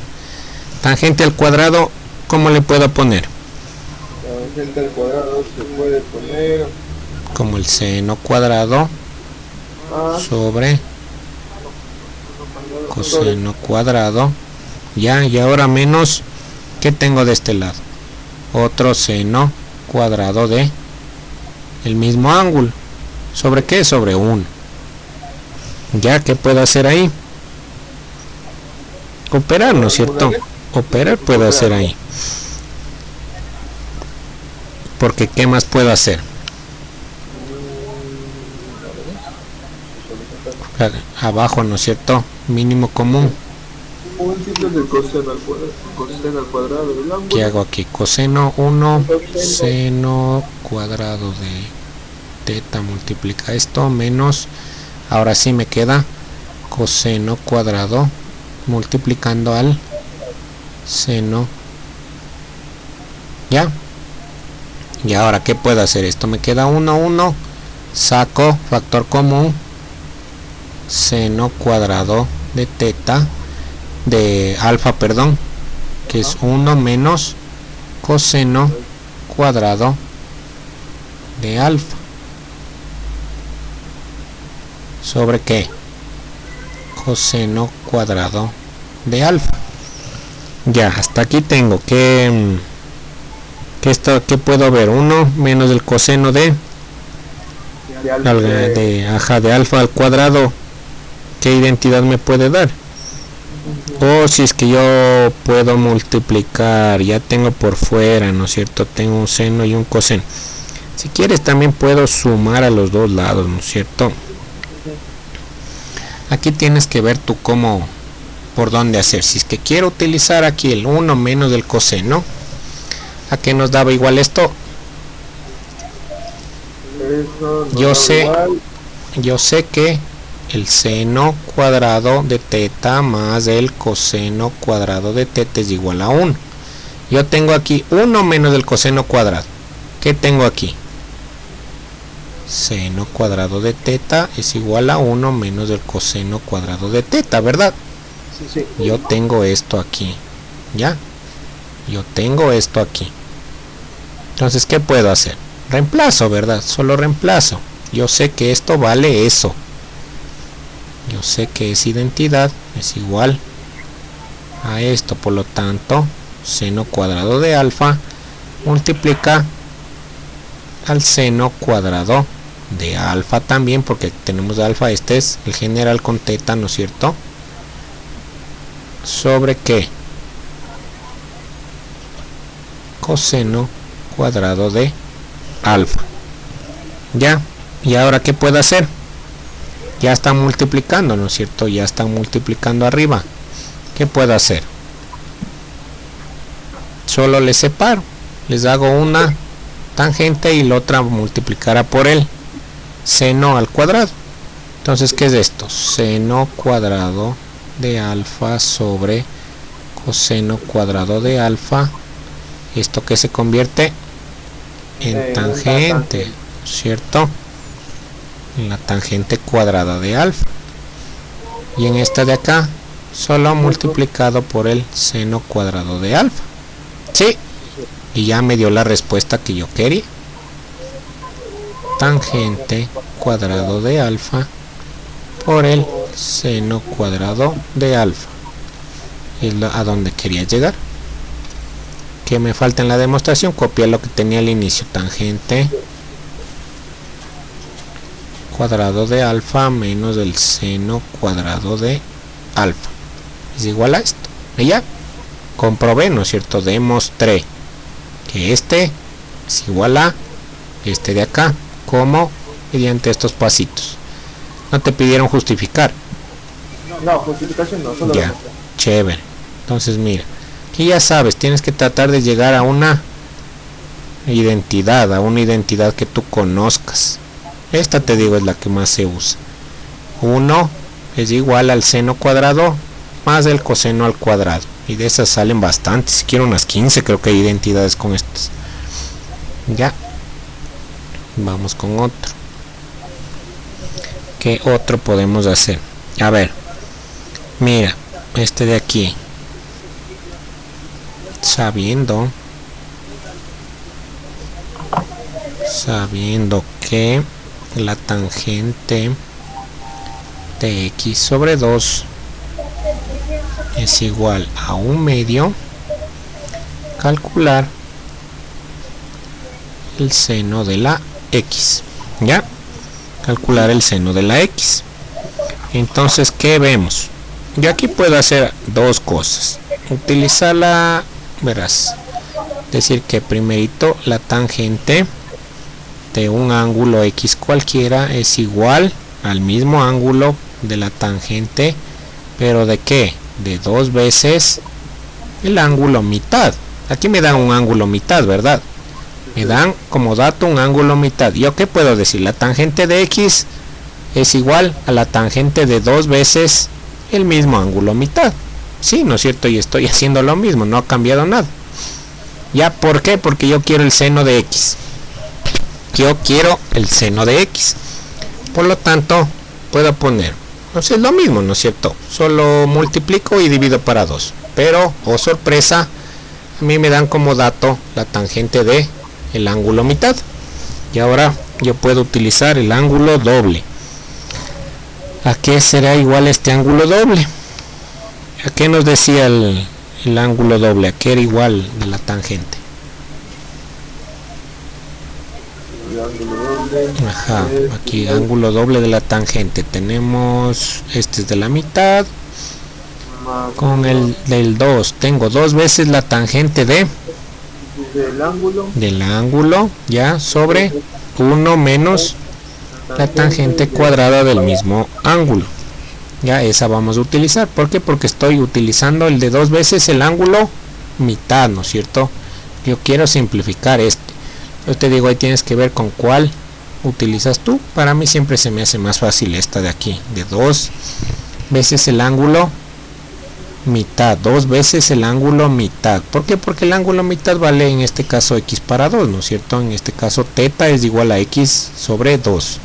Tangente al cuadrado, ¿cómo le puedo poner? Tangente al cuadrado se puede poner como el seno cuadrado sobre coseno cuadrado. Ya, y ahora menos, ¿qué tengo de este lado? Otro seno cuadrado de el mismo ángulo. ¿Sobre qué? Sobre 1. Ya, ¿qué puedo hacer ahí? Operar, ¿no es cierto? Operar puedo hacer ahí. Porque ¿qué más puedo hacer? Abajo, ¿no es cierto? Mínimo común. ¿Qué hago aquí? Coseno 1 seno cuadrado de teta multiplica esto menos, ahora sí me queda coseno cuadrado multiplicando al seno. ¿Ya? Y ahora, ¿qué puedo hacer? Esto me queda 1, 1, saco factor común, seno cuadrado de teta, de alfa, perdón, que es 1 menos coseno cuadrado de alfa. ¿Sobre qué? Coseno cuadrado de alfa. Ya, hasta aquí tengo que esto, ¿qué puedo ver? 1 menos el coseno de alfa al cuadrado. ¿Qué identidad me puede dar? O si es que yo puedo multiplicar, ya tengo por fuera, ¿no es cierto? Tengo un seno y un coseno. Si quieres también puedo sumar a los dos lados, ¿no es cierto? Aquí tienes que ver tú cómo, por dónde hacer. Si es que quiero utilizar aquí el 1 menos del coseno, ¿a qué nos daba igual esto? Yo sé que el seno cuadrado de teta más el coseno cuadrado de teta es igual a 1. Yo tengo aquí 1 menos el coseno cuadrado. ¿Qué tengo aquí? Seno cuadrado de teta es igual a 1 menos el coseno cuadrado de teta, ¿verdad? Sí. Yo tengo esto aquí, ¿ya? Yo tengo esto aquí. Entonces, ¿qué puedo hacer? Reemplazo, ¿verdad? Solo reemplazo. Yo sé que esto vale eso. Yo sé que esa identidad es igual a esto, por lo tanto, seno cuadrado de alfa multiplica al seno cuadrado de alfa también, porque tenemos alfa, este es el general con teta, ¿no es cierto? ¿Sobre qué? Coseno cuadrado de alfa. ¿Ya? ¿Y ahora qué puedo hacer? Ya están multiplicando, ¿no es cierto? Ya están multiplicando arriba. ¿Qué puedo hacer? Solo les separo. Les hago una tangente y la otra multiplicará por el seno al cuadrado. Entonces, ¿qué es esto? Seno cuadrado de alfa sobre coseno cuadrado de alfa. Esto que se convierte en tangente, ¿cierto? En la tangente cuadrada de alfa. Y en esta de acá, solo multiplicado por el seno cuadrado de alfa. Sí. Y ya me dio la respuesta que yo quería. Tangente cuadrado de alfa por el seno cuadrado de alfa. Es a donde quería llegar. ¿Qué me falta en la demostración? Copiar lo que tenía al inicio. Tangente cuadrado de alfa menos el seno cuadrado de alfa es igual a esto. Y ya comprobé, ¿no es cierto? Demostré que este es igual a este de acá, como mediante estos pasitos. No te pidieron justificar. No, justificación no, solo Ya, demostrar. chévere. Entonces mira, aquí ya sabes, tienes que tratar de llegar a una identidad que tú conozcas. Esta te digo es la que más se usa. 1 es igual al seno cuadrado más el coseno al cuadrado. Y de esas salen bastantes, si quiero unas 15 creo que hay identidades con estas. Ya. Vamos con otro. ¿Qué otro podemos hacer? A ver. Mira, este de aquí. Sabiendo que la tangente de x sobre 2 es igual a 1/2, calcular el seno de la x. ¿Ya? Calcular el seno de la x. Entonces, ¿qué vemos? Yo aquí puedo hacer dos cosas. Utilizarla, verás, decir que primerito la tangente de un ángulo x cualquiera es igual al mismo ángulo de la tangente, pero ¿de qué? De 2 veces el ángulo mitad. Aquí me dan un ángulo mitad, ¿verdad? Me dan como dato un ángulo mitad. ¿Yo qué puedo decir? La tangente de x es igual a la tangente de 2 veces el mismo ángulo mitad. Sí, ¿no es cierto? Y estoy haciendo lo mismo, no ha cambiado nada. ¿Ya? ¿Por qué? Porque yo quiero el seno de x. Yo quiero el seno de x. Por lo tanto, puedo poner, no sé, es lo mismo, ¿no es cierto? Solo multiplico y divido para 2. Pero, oh sorpresa, a mí me dan como dato la tangente de el ángulo mitad. Y ahora yo puedo utilizar el ángulo doble. ¿A qué será igual este ángulo doble? ¿A qué nos decía el ángulo doble? ¿A qué era igual de la tangente? Ajá, aquí ángulo doble de la tangente. Tenemos, este es de la mitad. Con el del 2, tengo 2 veces la tangente del ángulo, ya, sobre 1 menos la tangente cuadrada del mismo ángulo. Ya, esa vamos a utilizar. ¿Por qué? Porque estoy utilizando el de 2 veces el ángulo mitad, ¿no es cierto? Yo quiero simplificar este. Yo te digo, ahí tienes que ver con cuál utilizas tú. Para mí siempre se me hace más fácil esta de aquí, de 2 veces el ángulo mitad, 2 veces el ángulo mitad. ¿Por qué? Porque el ángulo mitad vale en este caso x para 2, ¿no es cierto? En este caso teta es igual a x sobre 2.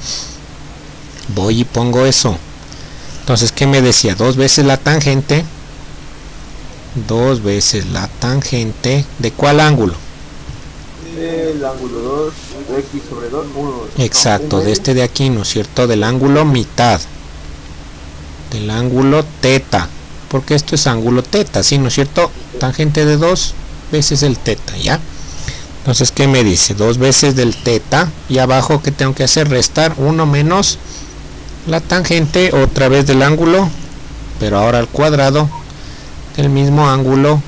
Voy y pongo eso. Entonces, ¿qué me decía? 2 veces la tangente. 2 veces la tangente. ¿De cuál ángulo? El ángulo 2, x sobre 2, 1. Exacto, de este de aquí, ¿no es cierto? Del ángulo mitad. Del ángulo teta. Porque esto es ángulo teta, ¿sí? ¿No es cierto? Tangente de 2 veces el teta, ¿ya? Entonces, ¿qué me dice? 2 veces del teta. Y abajo, ¿qué tengo que hacer? Restar 1 menos la tangente otra vez del ángulo, pero ahora al cuadrado del mismo ángulo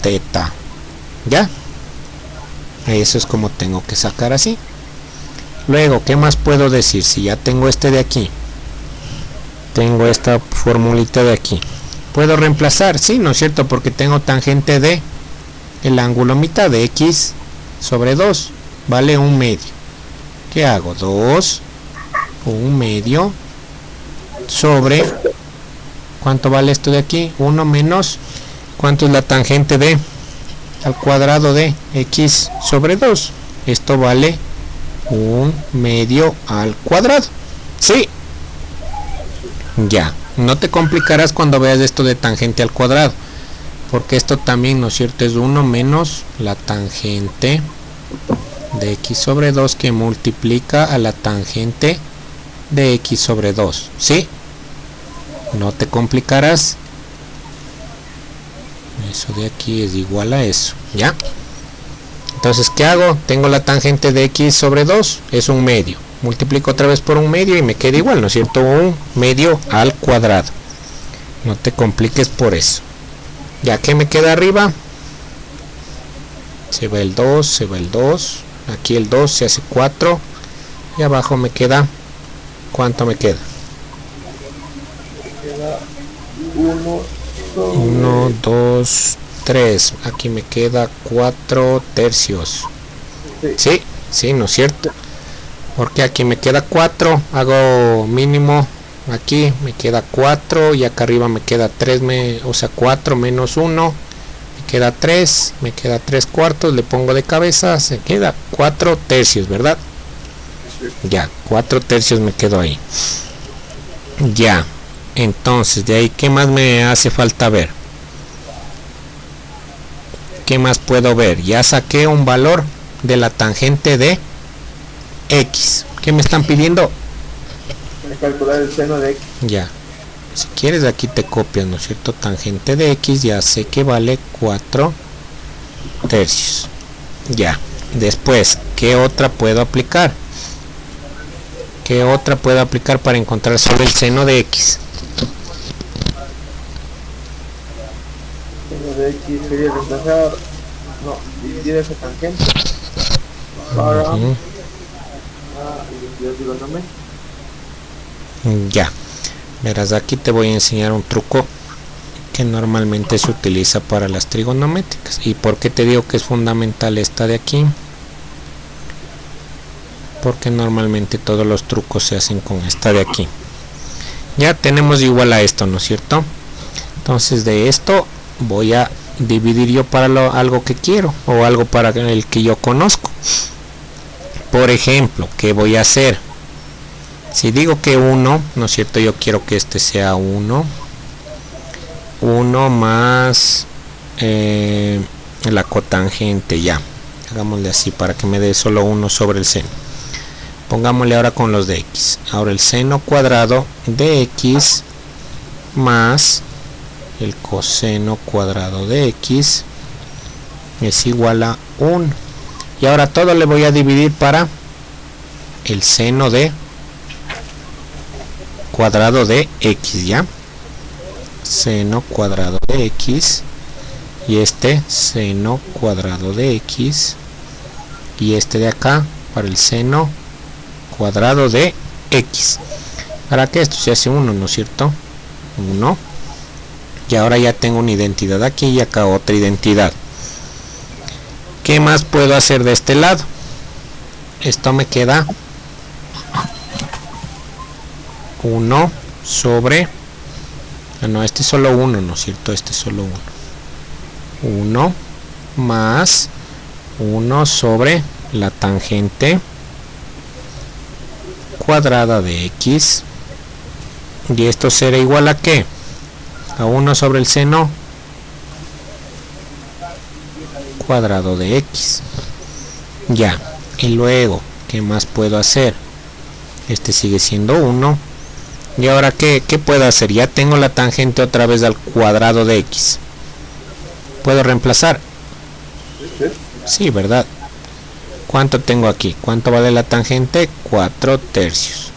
teta. ¿Ya? Eso es como tengo que sacar así. Luego, ¿qué más puedo decir? Si ya tengo este de aquí, tengo esta formulita de aquí, ¿puedo reemplazar? Sí, ¿no es cierto? Porque tengo tangente de el ángulo mitad de x sobre 2 vale 1/2. ¿Qué hago? 2 1/2 sobre, ¿cuánto vale esto de aquí? 1 menos, ¿cuánto es la tangente de al cuadrado de x sobre 2? Esto vale 1/2 al cuadrado. Sí. Ya, no te complicarás cuando veas esto de tangente al cuadrado, porque esto también, ¿no es cierto? Es 1 menos la tangente de x sobre 2 que multiplica a la tangente de x sobre 2. ¿Sí? No te complicarás. Eso de aquí es igual a eso, ¿ya? Entonces, ¿qué hago? Tengo la tangente de x sobre 2, es 1/2. Multiplico otra vez por 1/2 y me queda igual, ¿no es cierto? 1/2 al cuadrado. No te compliques por eso. ¿Ya qué me queda arriba? Se va el 2, se va el 2. Aquí el 2 se hace 4. Y abajo me queda ¿Cuánto me queda? Queda 1 sobre... 1, 2, 3. Aquí me queda 4 tercios. Sí, sí, ¿no es cierto? Porque aquí me queda 4. Hago mínimo. Aquí me queda 4 y acá arriba me queda 3. O sea, 4 menos 1. Me queda 3. Me queda 3 cuartos. Le pongo de cabeza. Se queda 4 tercios, ¿verdad? Ya, 4 tercios me quedo ahí. Ya. Entonces, de ahí, ¿qué más me hace falta ver? ¿Qué más puedo ver? Ya saqué un valor de la tangente de X. ¿Qué me están pidiendo? Calcular el seno de X. Ya. Si quieres, aquí te copias, ¿no es cierto? Tangente de X, ya sé que vale 4 tercios. Ya. Después, ¿qué otra puedo aplicar? ¿Qué otra puedo aplicar para encontrar sobre el seno de X? Seno de X sería reemplazar, no, dividir esa tangente para ya. Verás, aquí te voy a enseñar un truco que normalmente se utiliza para las trigonométricas. ¿Y por qué te digo que es fundamental esta de aquí? Porque normalmente todos los trucos se hacen con esta de aquí. Ya tenemos igual a esto, ¿no es cierto? Entonces de esto voy a dividir yo para algo que quiero o algo para el que yo conozco. Por ejemplo, ¿qué voy a hacer? Si digo que 1, ¿no es cierto? Yo quiero que este sea 1. 1 más la cotangente, ya. Hagámosle así para que me dé solo 1 sobre el seno. Pongámosle ahora con los de X. Ahora el seno cuadrado de X más el coseno cuadrado de X es igual a 1. Y ahora todo le voy a dividir para el seno de cuadrado de X, ¿ya? Seno cuadrado de X y este seno cuadrado de X y este de acá para el seno cuadrado de X, para que esto se hace 1, ¿no es cierto? 1. Y ahora ya tengo una identidad aquí y acá otra identidad. ¿Qué más puedo hacer de este lado? Esto me queda 1 sobre... no, este es solo 1, ¿no es cierto? Este es solo 1. 1 más 1 sobre la tangente cuadrada de X. Y esto será igual a ¿qué? A 1 sobre el seno cuadrado de X. Ya. Y luego, ¿qué más puedo hacer? Este sigue siendo 1. Y ahora, ¿qué puedo hacer? Ya tengo la tangente otra vez al cuadrado de X. ¿Puedo reemplazar? Sí, ¿verdad? ¿Cuánto tengo aquí? ¿Cuánto vale la tangente? 4 tercios.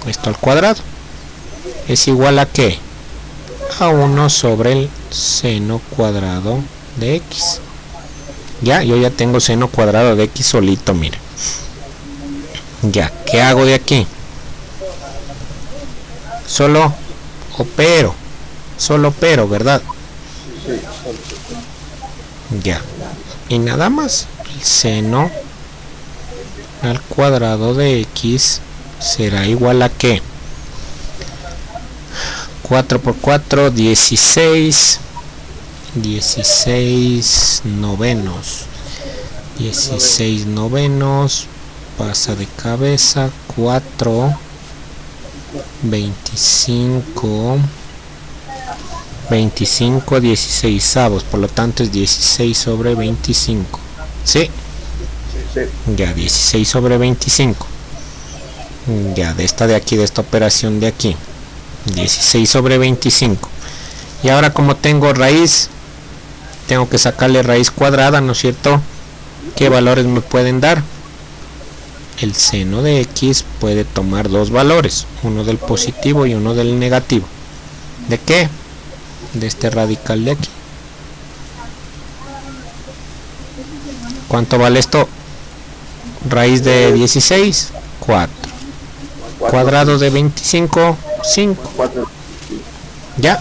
Esto al cuadrado. ¿Es igual a qué? A 1 sobre el seno cuadrado de X. Ya, yo ya tengo seno cuadrado de X solito, mira. Ya, ¿qué hago de aquí? Solo opero. Solo opero, ¿verdad? Ya. Y nada más. El seno al cuadrado de X será igual a ¿qué? 4 por 4, 16. 16 novenos. 16 novenos. Pasa de cabeza. 4. 25. 25 16avos. Por lo tanto es 16 sobre 25. ¿Sí? Ya, 16 sobre 25. Ya, de esta de aquí, de esta operación de aquí. 16 sobre 25. Y ahora como tengo raíz, tengo que sacarle raíz cuadrada, ¿no es cierto? ¿Qué valores me pueden dar? El seno de X puede tomar dos valores, uno del positivo y uno del negativo. ¿De qué? De este radical de aquí. ¿Cuánto vale esto? Raíz de 16, 4. Cuadrado de 25, 5. 4. Ya.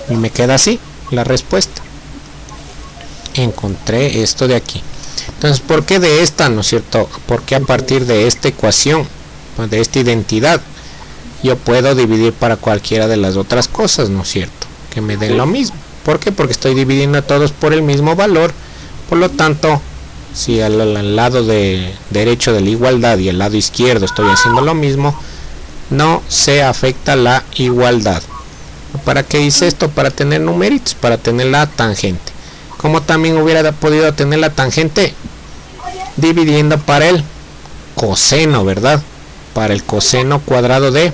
Y me queda así la respuesta. Encontré esto de aquí. Entonces, ¿por qué de esta, no es cierto? ¿Por qué a partir de esta ecuación, de esta identidad, yo puedo dividir para cualquiera de las otras cosas, no es cierto? Que me den lo mismo. ¿Por qué? Porque estoy dividiendo a todos por el mismo valor. Por lo tanto, si al lado derecho de la igualdad y al lado izquierdo estoy haciendo lo mismo, no se afecta la igualdad. ¿Para qué hice esto? Para tener numeritos, para tener la tangente. Como también hubiera podido tener la tangente dividiendo para el coseno, ¿verdad? Para el coseno cuadrado de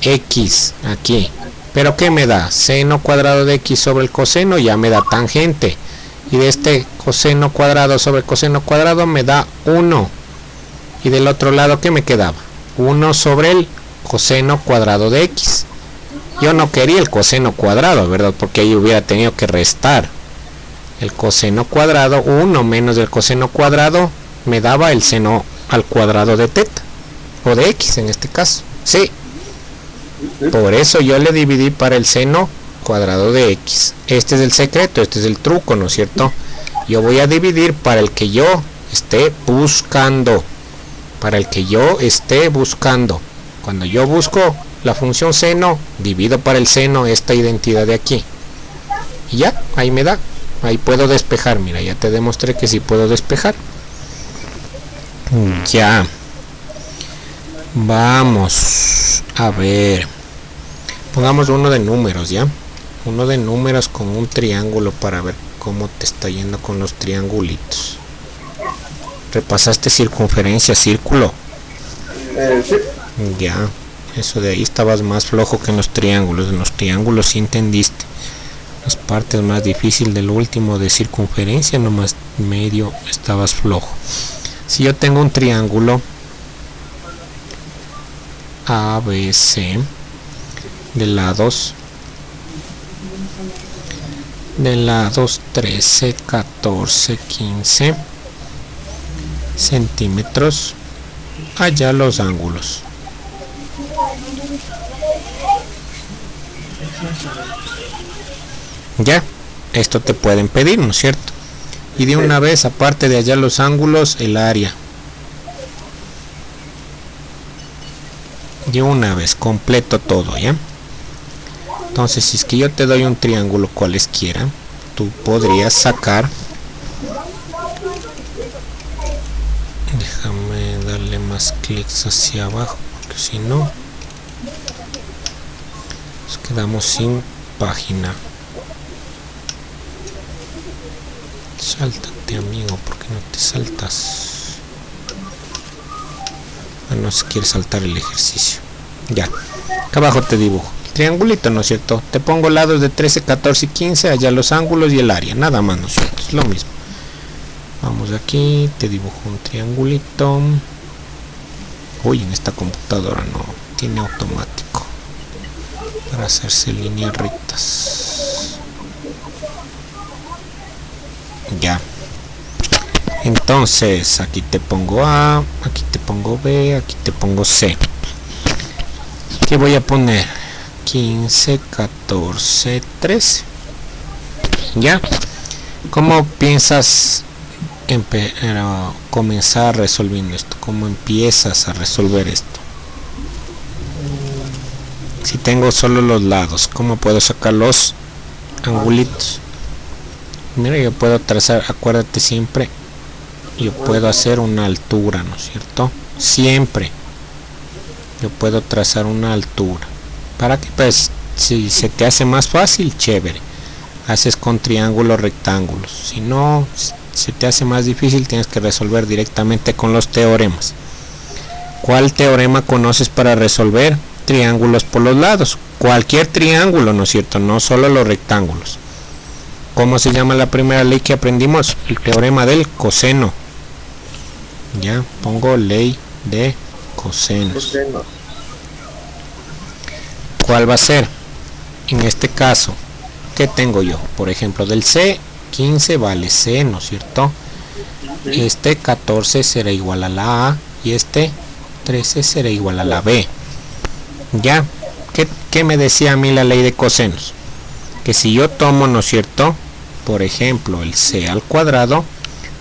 x, aquí. Pero ¿qué me da? Seno cuadrado de x sobre el coseno ya me da tangente. Y de este coseno cuadrado sobre coseno cuadrado me da 1. Y del otro lado, ¿qué me quedaba? 1 sobre el coseno cuadrado de x. Yo no quería el coseno cuadrado, ¿verdad? Porque ahí hubiera tenido que restar el coseno cuadrado. 1 menos el coseno cuadrado me daba el seno al cuadrado de teta, o de x en este caso. Sí, por eso yo le dividí para el seno cuadrado de x. Este es el secreto, este es el truco, ¿no es cierto? Yo voy a dividir para el que yo esté buscando. Para el que yo esté buscando. Cuando yo busco la función seno, divido para el seno esta identidad de aquí. Y ya, ahí me da. Ahí puedo despejar. Mira, ya te demostré que sí puedo despejar. Ya. Vamos a ver. Pongamos uno de números, ¿ya? Uno de números con un triángulo para ver cómo te está yendo con los triangulitos. ¿Repasaste circunferencia, círculo? Sí. Ya. Eso de ahí estabas más flojo que en los triángulos. En los triángulos sí entendiste. Las partes más difíciles del último de circunferencia, nomás medio estabas flojo. Si yo tengo un triángulo ABC de lados 13, 14, 15 centímetros, allá los ángulos. Ya, esto te pueden pedir, ¿no es cierto? Y de una vez, aparte de allá los ángulos, el área. De una vez, completo todo, ¿ya? Entonces, si es que yo te doy un triángulo cualesquiera, tú podrías sacar... Déjame darle más clics hacia abajo, porque si no, nos quedamos sin página. Sáltate, amigo, ¿por qué no te saltas? No se quiere saltar el ejercicio. Ya, acá abajo te dibujo triangulito, ¿no es cierto? Te pongo lados de 13, 14 y 15, allá los ángulos y el área, nada más, ¿no es cierto? Es lo mismo. Vamos aquí, te dibujo un triangulito. Uy, en esta computadora no tiene automático para hacerse líneas rectas. Ya. Entonces, aquí te pongo A, aquí te pongo B, aquí te pongo C. ¿Qué voy a poner? 15, 14, 13. ¿Ya? ¿Cómo piensas comenzar resolviendo esto? ¿Cómo empiezas a resolver esto? Si tengo solo los lados, ¿cómo puedo sacar los angulitos? Mira, yo puedo trazar, acuérdate siempre, yo puedo hacer una altura, ¿no es cierto? Siempre yo puedo trazar una altura. ¿Para qué? Pues si se te hace más fácil, chévere, haces con triángulos, rectángulos. Si no se te hace más difícil, tienes que resolver directamente con los teoremas. ¿Cuál teorema conoces para resolver triángulos por los lados? Cualquier triángulo, ¿no es cierto? No solo los rectángulos. ¿Cómo se llama la primera ley que aprendimos? El teorema del coseno. Ya, pongo ley de cosenos. ¿Cuál va a ser? En este caso, ¿qué tengo yo? Por ejemplo, del C, 15 vale C, ¿no es cierto? Este 14 será igual a la A y este 13 será igual a la b. Ya, ¿qué me decía a mí la ley de cosenos? Que si yo tomo, ¿no es cierto?, por ejemplo, el c al cuadrado,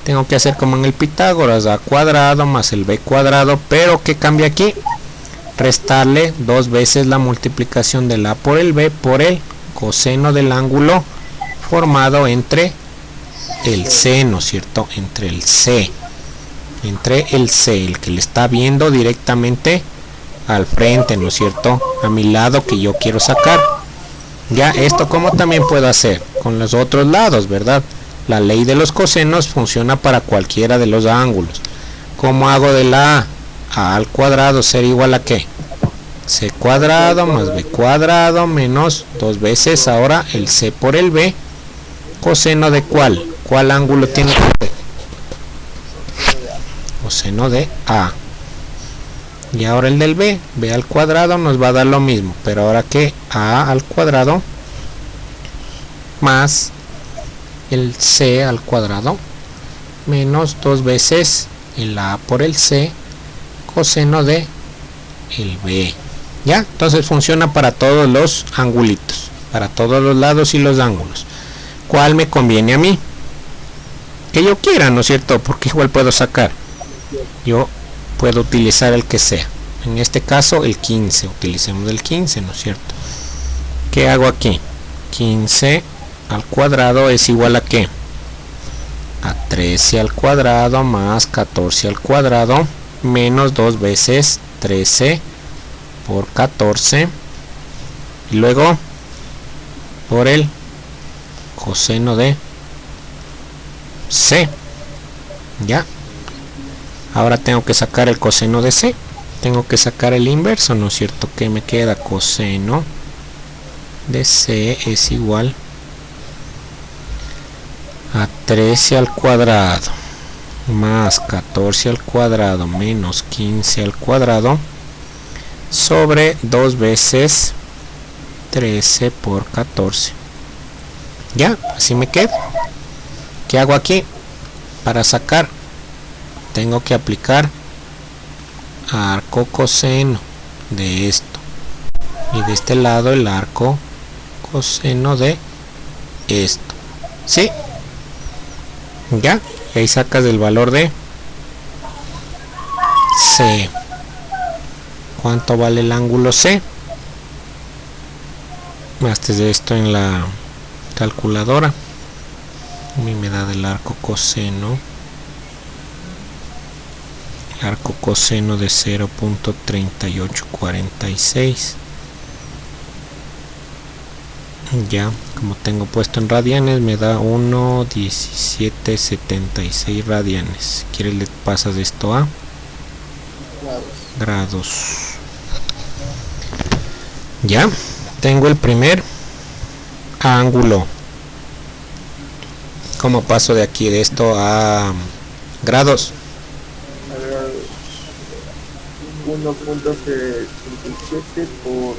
tengo que hacer como en el Pitágoras, a cuadrado más el b cuadrado, pero ¿qué cambia aquí? Restarle 2 veces la multiplicación del a por el b por el coseno del ángulo formado entre el c, ¿no es cierto?, entre el c, el que le está viendo directamente al frente, ¿no es cierto?, a mi lado que yo quiero sacar. Ya, esto como también puedo hacer con los otros lados, ¿verdad? La ley de los cosenos funciona para cualquiera de los ángulos. ¿Cómo hago de la a al cuadrado ser igual a qué? C cuadrado más b cuadrado menos 2 veces ahora el c por el b, coseno de ¿cuál ángulo tiene que ser? Coseno de a. Y ahora el del b al cuadrado nos va a dar lo mismo, pero ahora que a al cuadrado más el c al cuadrado menos 2 veces el a por el c, coseno de el b. Ya, entonces funciona para todos los angulitos, para todos los lados y los ángulos. ¿Cuál me conviene a mí? Que yo quiera, ¿no es cierto? Porque igual puedo sacar. Yo puedo utilizar el que sea. En este caso el 15, utilicemos el 15, ¿no es cierto? ¿Qué hago aquí? 15 al cuadrado es igual a ¿qué? A 13 al cuadrado más 14 al cuadrado menos 2 veces 13 por 14 y luego por el coseno de c. Ya, ahora tengo que sacar el coseno de c, tengo que sacar el inverso, ¿no es cierto? Que me queda coseno de c es igual a 13 al cuadrado más 14 al cuadrado menos 15 al cuadrado sobre 2 veces 13 por 14. Ya, así me queda. ¿Qué hago aquí? Para sacar tengo que aplicar arco coseno de esto y de este lado el arco coseno de esto. ¿Sí? Ya, y ahí sacas el valor de C. ¿Cuánto vale el ángulo C? Hazte de esto en la calculadora. A mí me da del arco coseno. El arco coseno de 0.3846. Ya, como tengo puesto en radianes, me da 1,1776 radianes. ¿Quieres le pasas esto a grados? Ya, tengo el primer ángulo. ¿Cómo paso de aquí de esto a grados? 1.77 por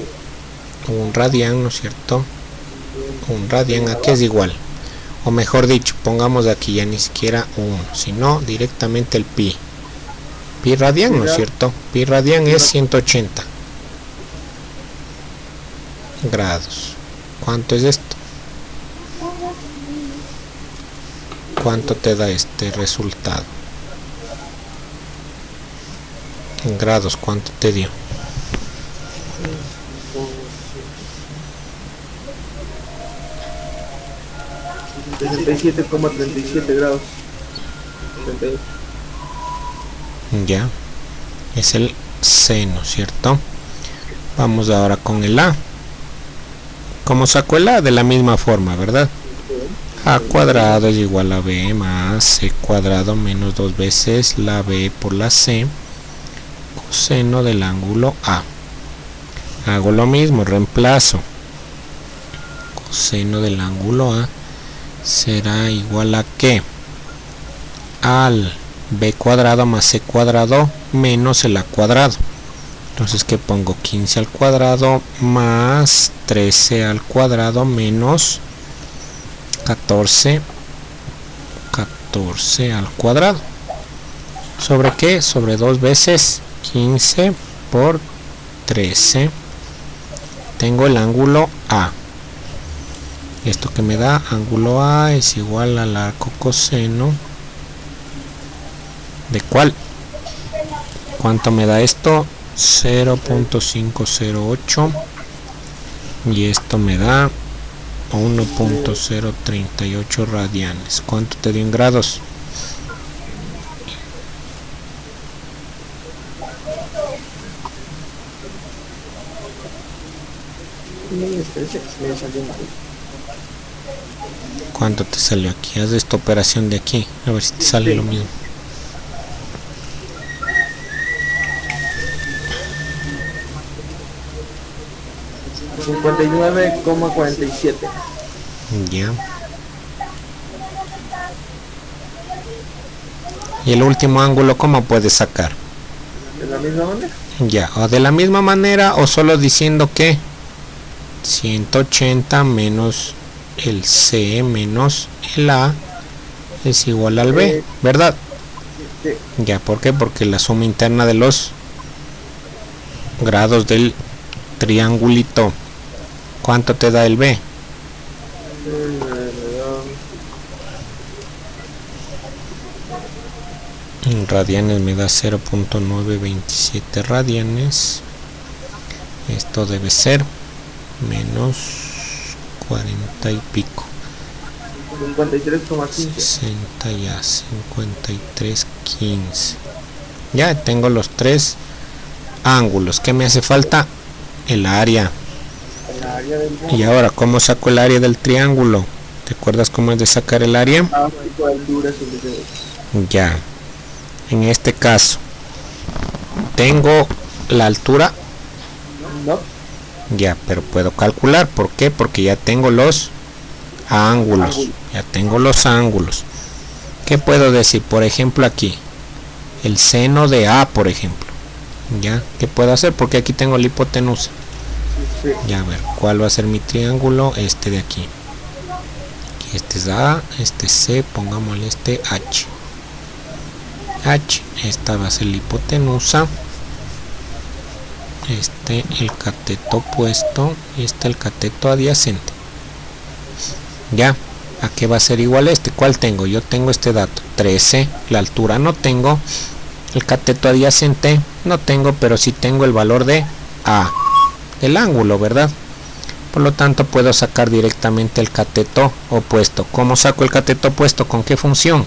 un radian, ¿no es cierto? Un radian aquí es igual, o mejor dicho, pongamos aquí ya ni siquiera 1, sino directamente el pi radian, ¿no es cierto? Pi radian es 180 grados. ¿Cuánto es esto? ¿Cuánto te da este resultado? En grados, ¿cuánto te dio? 67,37 grados. 38. Ya, es el C, ¿no es cierto? Vamos ahora con el A. ¿Cómo saco el A? De la misma forma, ¿verdad? A cuadrado es igual a B más C cuadrado menos 2 veces la B por la C, coseno del ángulo A. Hago lo mismo, reemplazo. Coseno del ángulo A será igual a ¿qué? Al B cuadrado más C cuadrado menos el A cuadrado. Entonces, ¿qué pongo? 15 al cuadrado más 13 al cuadrado menos 14 al cuadrado. ¿Sobre qué? Sobre 2 veces 15 por 13. Tengo el ángulo A. Esto que me da ángulo A es igual al arco coseno. ¿De cuál? ¿Cuánto me da esto? 0.508. Y esto me da 1.038 radianes. ¿Cuánto te dio en grados? ¿Cuánto te salió aquí? Haz esta operación de aquí, a ver si te sale lo mismo. $59,47. Ya. Y el último ángulo, ¿cómo puedes sacar? ¿De la misma manera? Ya, o de la misma manera, o solo diciendo que 180 menos el C menos el A es igual al B, ¿verdad? Sí. Ya, ¿por qué? Porque la suma interna de los grados del triangulito, ¿cuánto te da el B? En radianes me da 0.927 radianes. Esto debe ser menos 40 y pico. 53,15. 60 ya, 53,15. Ya tengo los tres ángulos. ¿Qué me hace falta? El área. El área del Y ahora, ¿cómo saco el área del triángulo? ¿Te acuerdas cómo es de sacar el área? Ya. En este caso, tengo la altura. No. Ya, pero puedo calcular. ¿Por qué? Porque ya tengo los ángulos. Ya tengo los ángulos. ¿Qué puedo decir? Por ejemplo, aquí. El seno de A, por ejemplo. Ya, ¿qué puedo hacer? Porque aquí tengo la hipotenusa. Sí. Ya, a ver, ¿cuál va a ser mi triángulo? Este de aquí. Aquí este es A, este C, pongámosle este H. H, esta va a ser la hipotenusa. Este el cateto opuesto y este el cateto adyacente. Ya, ¿a qué va a ser igual este? ¿Cuál tengo? Yo tengo este dato, 13, la altura no tengo, el cateto adyacente no tengo, pero sí tengo el valor de A, el ángulo, ¿verdad? Por lo tanto puedo sacar directamente el cateto opuesto. ¿Cómo saco el cateto opuesto? ¿Con qué función?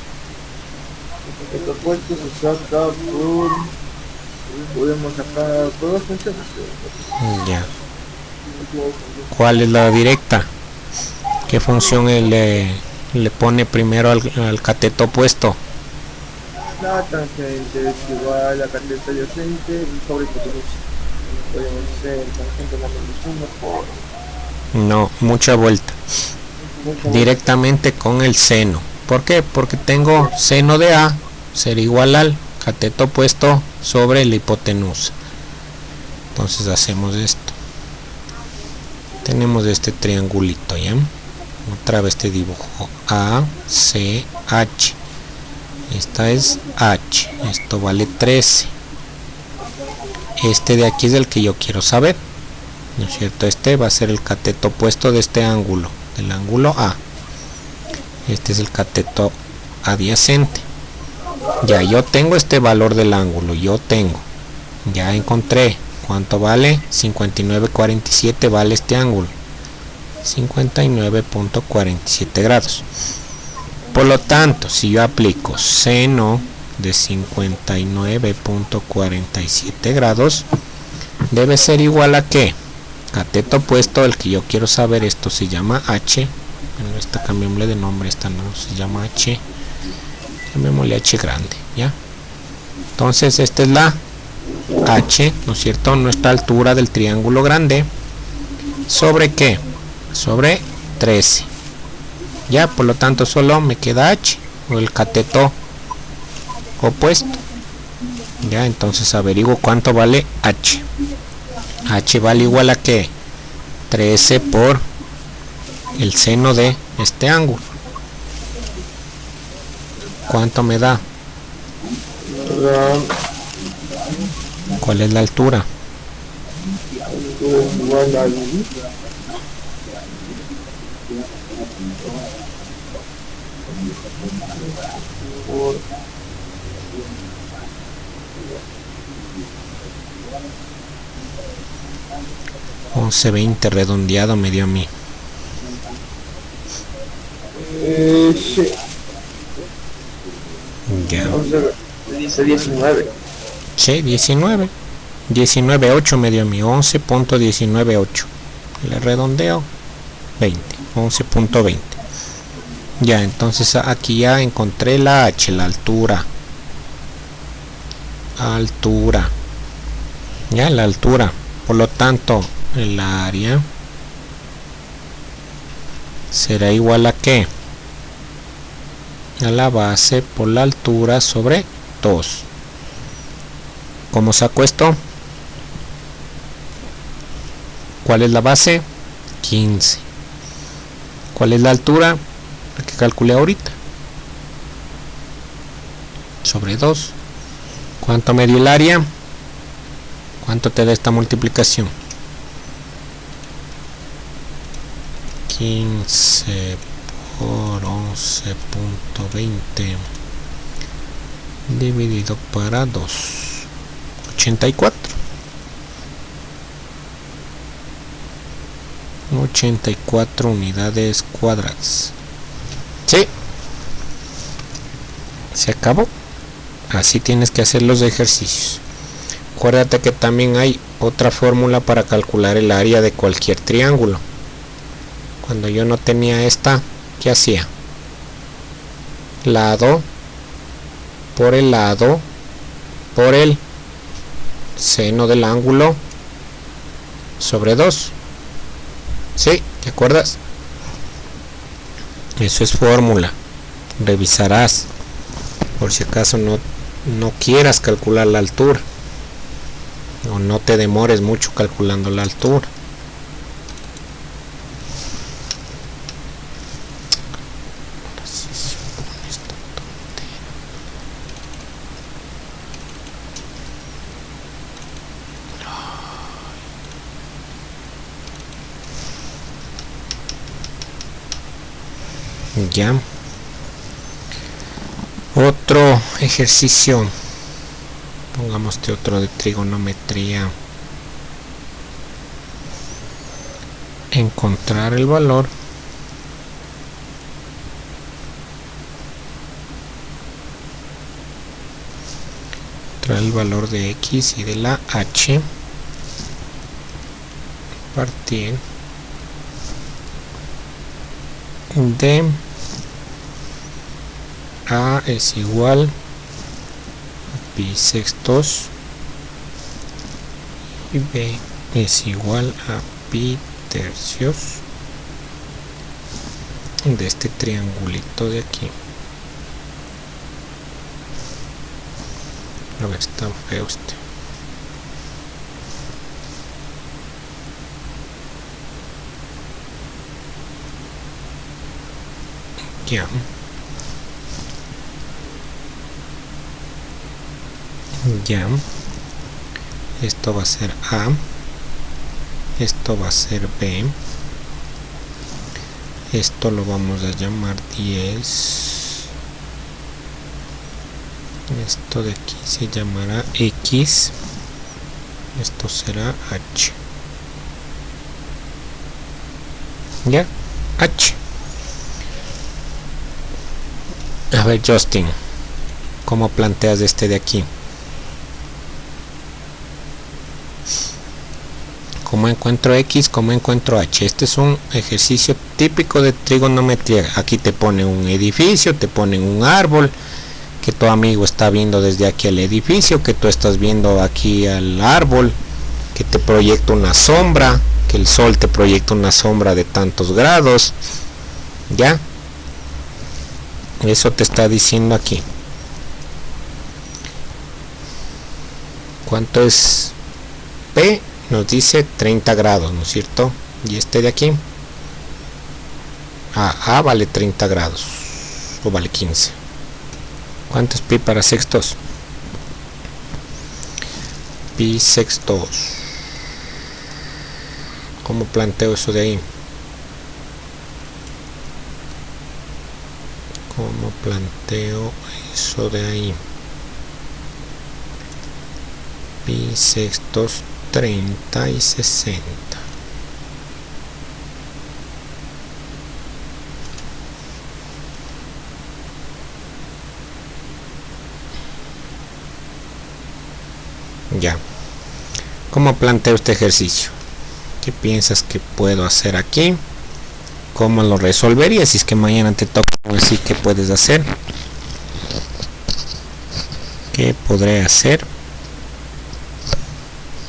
El cateto opuesto se saca por... Podemos sacar todas funciones. Ya. ¿Cuál es la directa? ¿Qué función le pone primero al cateto opuesto? La tangente es igual a cateto adyacente sobre hipotenusa. Podemos hacer tangente la menos 1 por... No, mucha vuelta. Directamente con el seno. ¿Por qué? Porque tengo seno de A ser igual al cateto opuesto sobre la hipotenusa. Entonces hacemos esto. Tenemos este triangulito, ¿ya? Otra vez te dibujo A, C, H. Esta es H. Esto vale 13. Este de aquí es el que yo quiero saber, ¿no es cierto? Este va a ser el cateto opuesto de este ángulo, del ángulo A. Este es el cateto adyacente. Ya, yo tengo este valor del ángulo, ya encontré cuánto vale. 59,47 vale este ángulo, 59.47 grados. Por lo tanto, si yo aplico seno de 59.47 grados, debe ser igual a ¿qué? Cateto opuesto, el que yo quiero saber, esto se llama H. Bueno, esta cambiémosle de nombre, esta no se llama H, llamémosle H grande, ¿ya? Entonces esta es la H, ¿no es cierto? Nuestra altura del triángulo grande. ¿Sobre qué? Sobre 13. Ya, por lo tanto solo me queda H, o el cateto opuesto. Ya, entonces averiguo cuánto vale H. H vale igual a ¿qué? 13 por el seno de este ángulo. ¿Cuánto me da? ¿Cuál es la altura? Igual al 11.20 redondeado me dio a mí. sí. Ya. Dice 19. Sí, 19. 19.8 me dio a mí. 11.198. Le redondeo 20. 11.20. Ya, entonces aquí ya encontré la H, la altura. Altura. Ya, la altura. Por lo tanto, el área será igual a ¿qué? A la base por la altura sobre 2. ¿Cómo saco esto? ¿Cuál es la base? 15. ¿Cuál es la altura? La que calculé ahorita. Sobre 2. ¿Cuánto me dio el área? ¿Cuánto te da esta multiplicación? 15 por 11.20 dividido para 2. 84 unidades cuadradas. Sí, se acabó. Así tienes que hacer los ejercicios. Acuérdate que también hay otra fórmula para calcular el área de cualquier triángulo. Cuando yo no tenía esta, ¿qué hacía? Lado por el lado por el seno del ángulo sobre 2. ¿Sí? ¿Te acuerdas? Eso es fórmula. Revisarás por si acaso no quieras calcular la altura o no te demores mucho calculando la altura. Ya. Otro ejercicio. Pongamos otro de trigonometría. Encontrar el valor de x y de la h a partir de a es igual a pi sextos y b es igual a pi tercios de este triangulito de aquí. A ver, está feo este. Ya. Ya. Esto va a ser A. Esto va a ser B. Esto lo vamos a llamar 10. Esto de aquí se llamará X. Esto será H. Ya, H. A ver, Justin, ¿cómo planteas este de aquí? ¿Cómo encuentro X? ¿Cómo encuentro H? Este es un ejercicio típico de trigonometría. Aquí te pone un edificio, te ponen un árbol, que tu amigo está viendo desde aquí al edificio, que tú estás viendo aquí al árbol, que te proyecta una sombra, que el sol te proyecta una sombra de tantos grados. ¿Ya? Eso te está diciendo aquí. ¿Cuánto es P? Nos dice 30 grados, ¿no es cierto? Y este de aquí, A vale 30 grados, o vale 15. ¿Cuánto es pi para sextos? pi sextos. ¿Cómo planteo eso de ahí? ¿Cómo planteo eso de ahí? Pi sextos 30 y 60. Ya. ¿Cómo planteo este ejercicio? ¿Qué piensas que puedo hacer aquí? ¿Cómo lo resolverías? Si es que mañana te toca decir qué puedes hacer. ¿Qué podré hacer?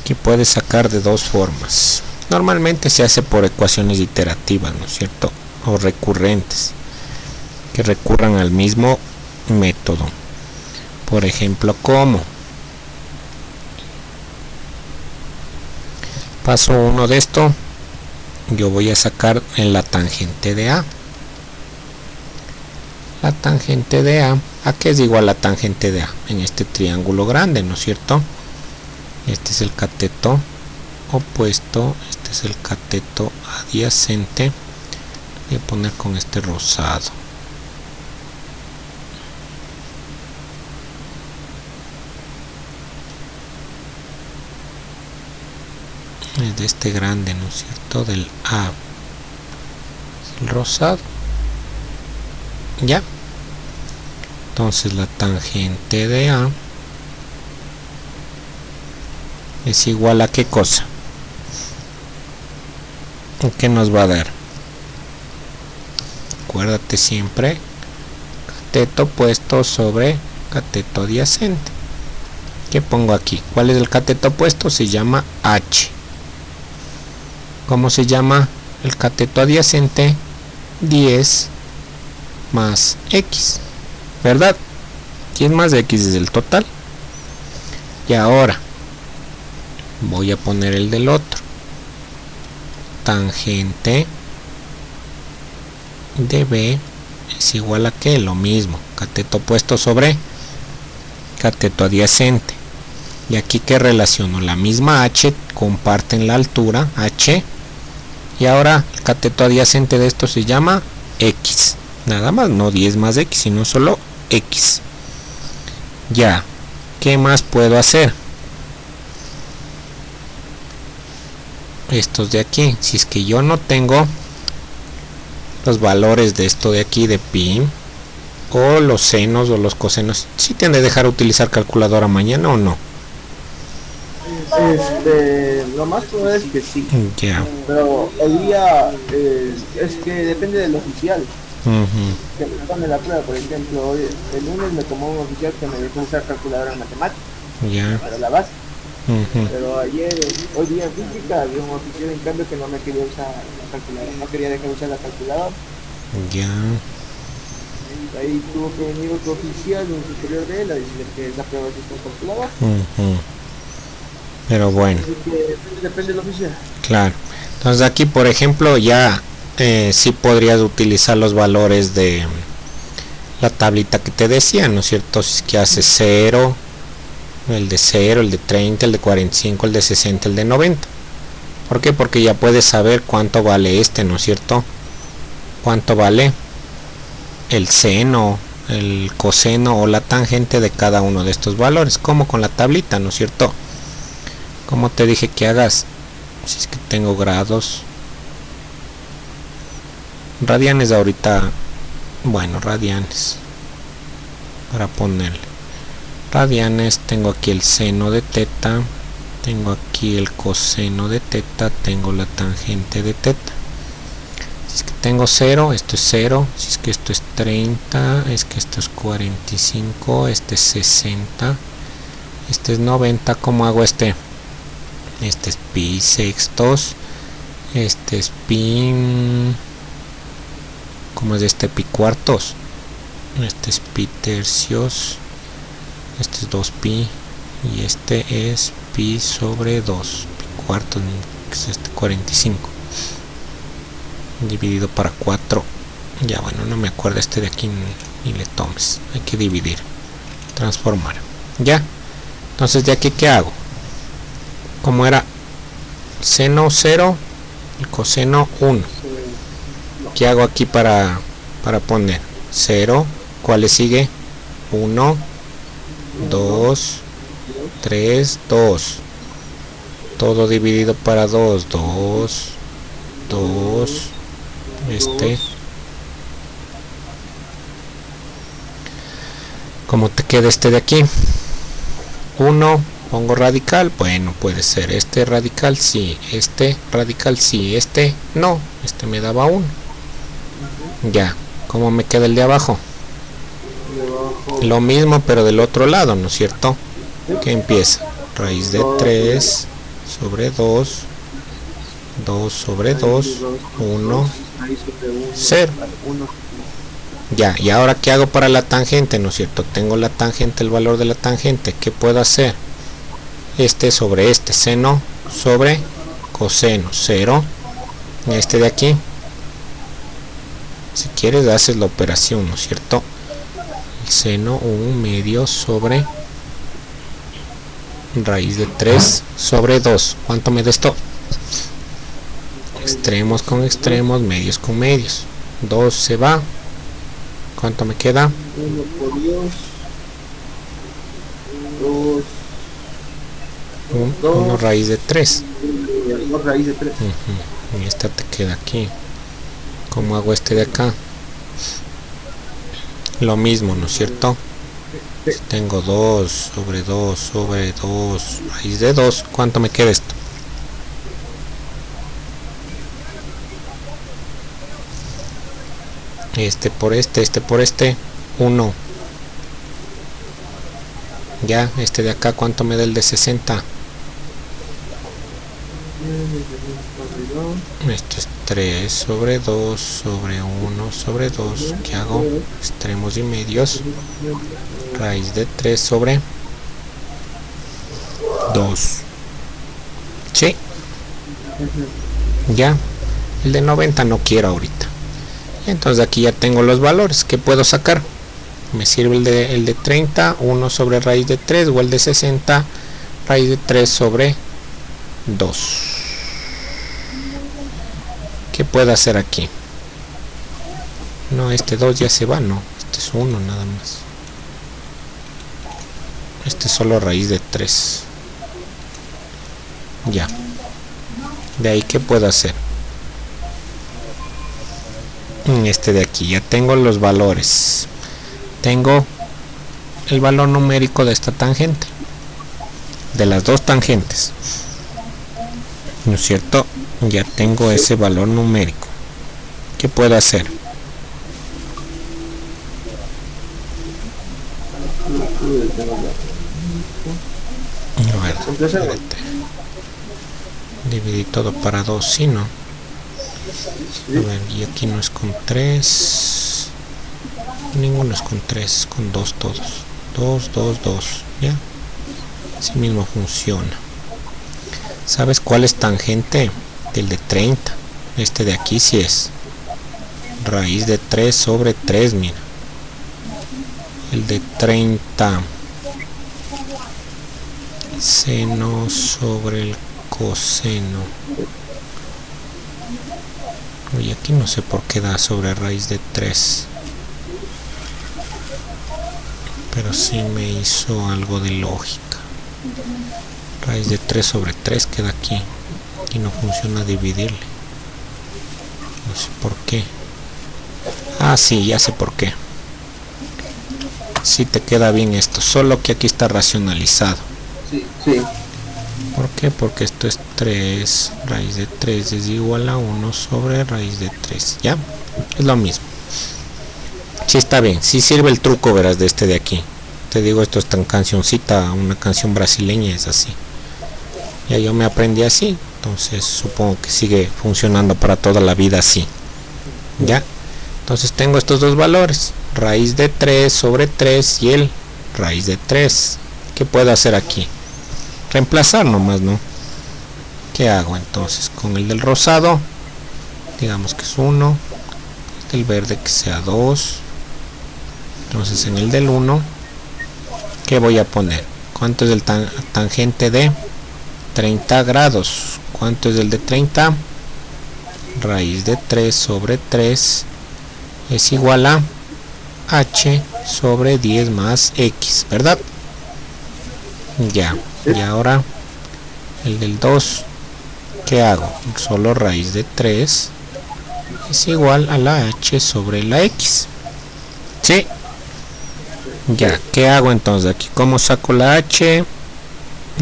Que puedes sacar de dos formas. Normalmente se hace por ecuaciones iterativas, ¿no es cierto? O recurrentes, que recurran al mismo método. Por ejemplo, ¿cómo? Paso 1 de esto, yo voy a sacar en la tangente de A. La tangente de A, ¿a qué es igual la tangente de A? En este triángulo grande, ¿no es cierto? Este es el cateto opuesto, este es el cateto adyacente. Voy a poner con este rosado. Es de este grande, ¿no es cierto? Del A. El rosado. Ya. Entonces la tangente de A es igual a ¿qué cosa? ¿Qué nos va a dar? Acuérdate siempre, cateto opuesto sobre cateto adyacente. ¿Qué pongo aquí? ¿Cuál es el cateto opuesto? Se llama H. ¿Cómo se llama el cateto adyacente? 10 más X, ¿verdad? 10 más X es el total. Y ahora voy a poner el del otro. Tangente de B es igual a ¿qué? Lo mismo, cateto opuesto sobre cateto adyacente. Y aquí que relaciono la misma H, comparten la altura H. Y ahora el cateto adyacente de esto se llama X. Nada más, no 10 más X, sino solo X. Ya, ¿qué más puedo hacer? Estos de aquí, si es que yo no tengo los valores de esto de aquí de pi, o los senos o los cosenos, ¿sí te han de dejar utilizar calculadora mañana o no? Lo más probable es que sí. Ya. Pero hoy día es que depende del oficial. Que me tome la prueba, por ejemplo, hoy, el lunes me tomó un oficial que me dejó usar calculadora en matemáticas. Ya. Para la base. Pero hoy día en física había un oficial en cambio que no me quería usar la calculadora, no quería dejar usar la calculadora. Ya. Ahí tuvo que venir otro oficial, un superior de él, a decirle que esa prueba es con calculadora. Pero bueno. Así que depende del oficial. Claro. Entonces aquí, por ejemplo, ya sí podrías utilizar los valores de la tablita que te decía, ¿no es cierto? Si es que hace 0, el de 0, el de 30, el de 45, el de 60, el de 90. ¿Por qué? Porque ya puedes saber cuánto vale este, ¿no es cierto? Cuánto vale el seno, el coseno o la tangente de cada uno de estos valores, como con la tablita, ¿no es cierto? Como te dije que hagas, si es que tengo grados, radianes ahorita, bueno, radianes, para ponerle radianes, tengo aquí el seno de teta, tengo aquí el coseno de teta, tengo la tangente de teta. Si es que tengo 0, esto es 0, si es que esto es 30, es que esto es 45, este es 60, este es 90, ¿cómo hago este? Este es pi sextos, este es pi, ¿cómo es este? Pi cuartos, este es pi tercios, este es 2 pi y este es pi sobre 2, pi cuartos, que es este 45 dividido para 4. Ya bueno, no me acuerdo este de aquí, ni le tomes, hay que dividir, transformar. Ya, entonces de aquí ¿qué hago? como era seno 0 y coseno 1. ¿Qué hago aquí para poner 0? ¿Cuál le sigue? 1, 2, 3, 2. Todo dividido para 2, 2, 2, ¿Cómo te queda este de aquí? 1, pongo radical, bueno, puede ser este radical, sí, este radical, sí, este no, este me daba 1. Ya, ¿cómo me queda el de abajo? Lo mismo, pero del otro lado, ¿no es cierto? Que empieza raíz de 3 sobre 2, 2 sobre 2, 1, 0. Ya, y ahora ¿qué hago para la tangente? ¿No es cierto? Tengo la tangente, el valor de la tangente. ¿Qué puedo hacer? Este sobre este, seno sobre coseno, 0. Este de aquí, si quieres haces la operación, ¿no es cierto? El seno 1 medio sobre raíz de 3 sobre 2. ¿Cuánto me da esto? Extremos con extremos, medios con medios. 2 se va. ¿Cuánto me queda? 1 por 2, 1 raíz de 3. 2 raíz de 3. Y esta te queda aquí. ¿Cómo hago este de acá? Lo mismo, ¿no es cierto? Tengo 2 sobre 2 sobre 2 raíz de 2. ¿Cuánto me queda esto? Este por este, 1. Ya, este de acá, ¿cuánto me da el de 60? Esto es 3 sobre 2 sobre 1 sobre 2. ¿Qué hago? Extremos y medios. Raíz de 3 sobre 2. ¿Sí? Ya. El de 90 no quiero ahorita. Entonces aquí ya tengo los valores. ¿Qué puedo sacar? Me sirve el de 30, 1 sobre raíz de 3, o el de 60, raíz de 3 sobre 2. ¿Qué puedo hacer aquí? No, este 2 ya se va, no. Este es 1 nada más. Este es solo raíz de 3. Ya. De ahí, ¿qué puedo hacer? Este de aquí, ya tengo los valores. Tengo el valor numérico de esta tangente, de las dos tangentes, ¿no es cierto? Ya tengo ese valor numérico. ¿Qué puedo hacer? A ver, espérate. Dividí todo para 2, ¿sí, no? A ver, y aquí no es con 3. Ninguno es con 3, es con 2 todos. 2, 2, 2. ¿Ya? Así mismo funciona. ¿Sabes cuál es tangente? Del de 30. Este de aquí sí es. Raíz de 3 sobre 3, mira. El de 30. Seno sobre el coseno. Oye, aquí no sé por qué da sobre raíz de 3. Pero sí me hizo algo de lógica. Raíz de 3 sobre 3 queda aquí. Y no funciona dividirle. No sé por qué. Ah, sí, ya sé por qué. Sí te queda bien esto. Solo que aquí está racionalizado. Sí, sí. ¿Por qué? Porque esto es 3. Raíz de 3 es igual a 1 sobre raíz de 3. ¿Ya? Es lo mismo. Sí está bien. Sí sirve el truco, verás, de este de aquí. Te digo, esto es tan cancioncita. Una canción brasileña es así. Ya yo me aprendí así. Entonces supongo que sigue funcionando para toda la vida así. ¿Ya? Entonces tengo estos dos valores. Raíz de 3 sobre 3 y el raíz de 3. ¿Qué puedo hacer aquí? Reemplazar nomás, ¿no? ¿Qué hago entonces? Con el del rosado, digamos que es 1. Del verde que sea 2. Entonces en el del 1, ¿qué voy a poner? ¿Cuánto es el tangente de 30 grados. ¿Cuánto es el de 30? Raíz de 3 sobre 3 es igual a h sobre 10 más x, ¿verdad? Ya, y ahora el del 2, ¿qué hago? Solo raíz de 3 es igual a la h sobre la x. ¿Sí? Ya, ¿qué hago entonces aquí? ¿Cómo saco la h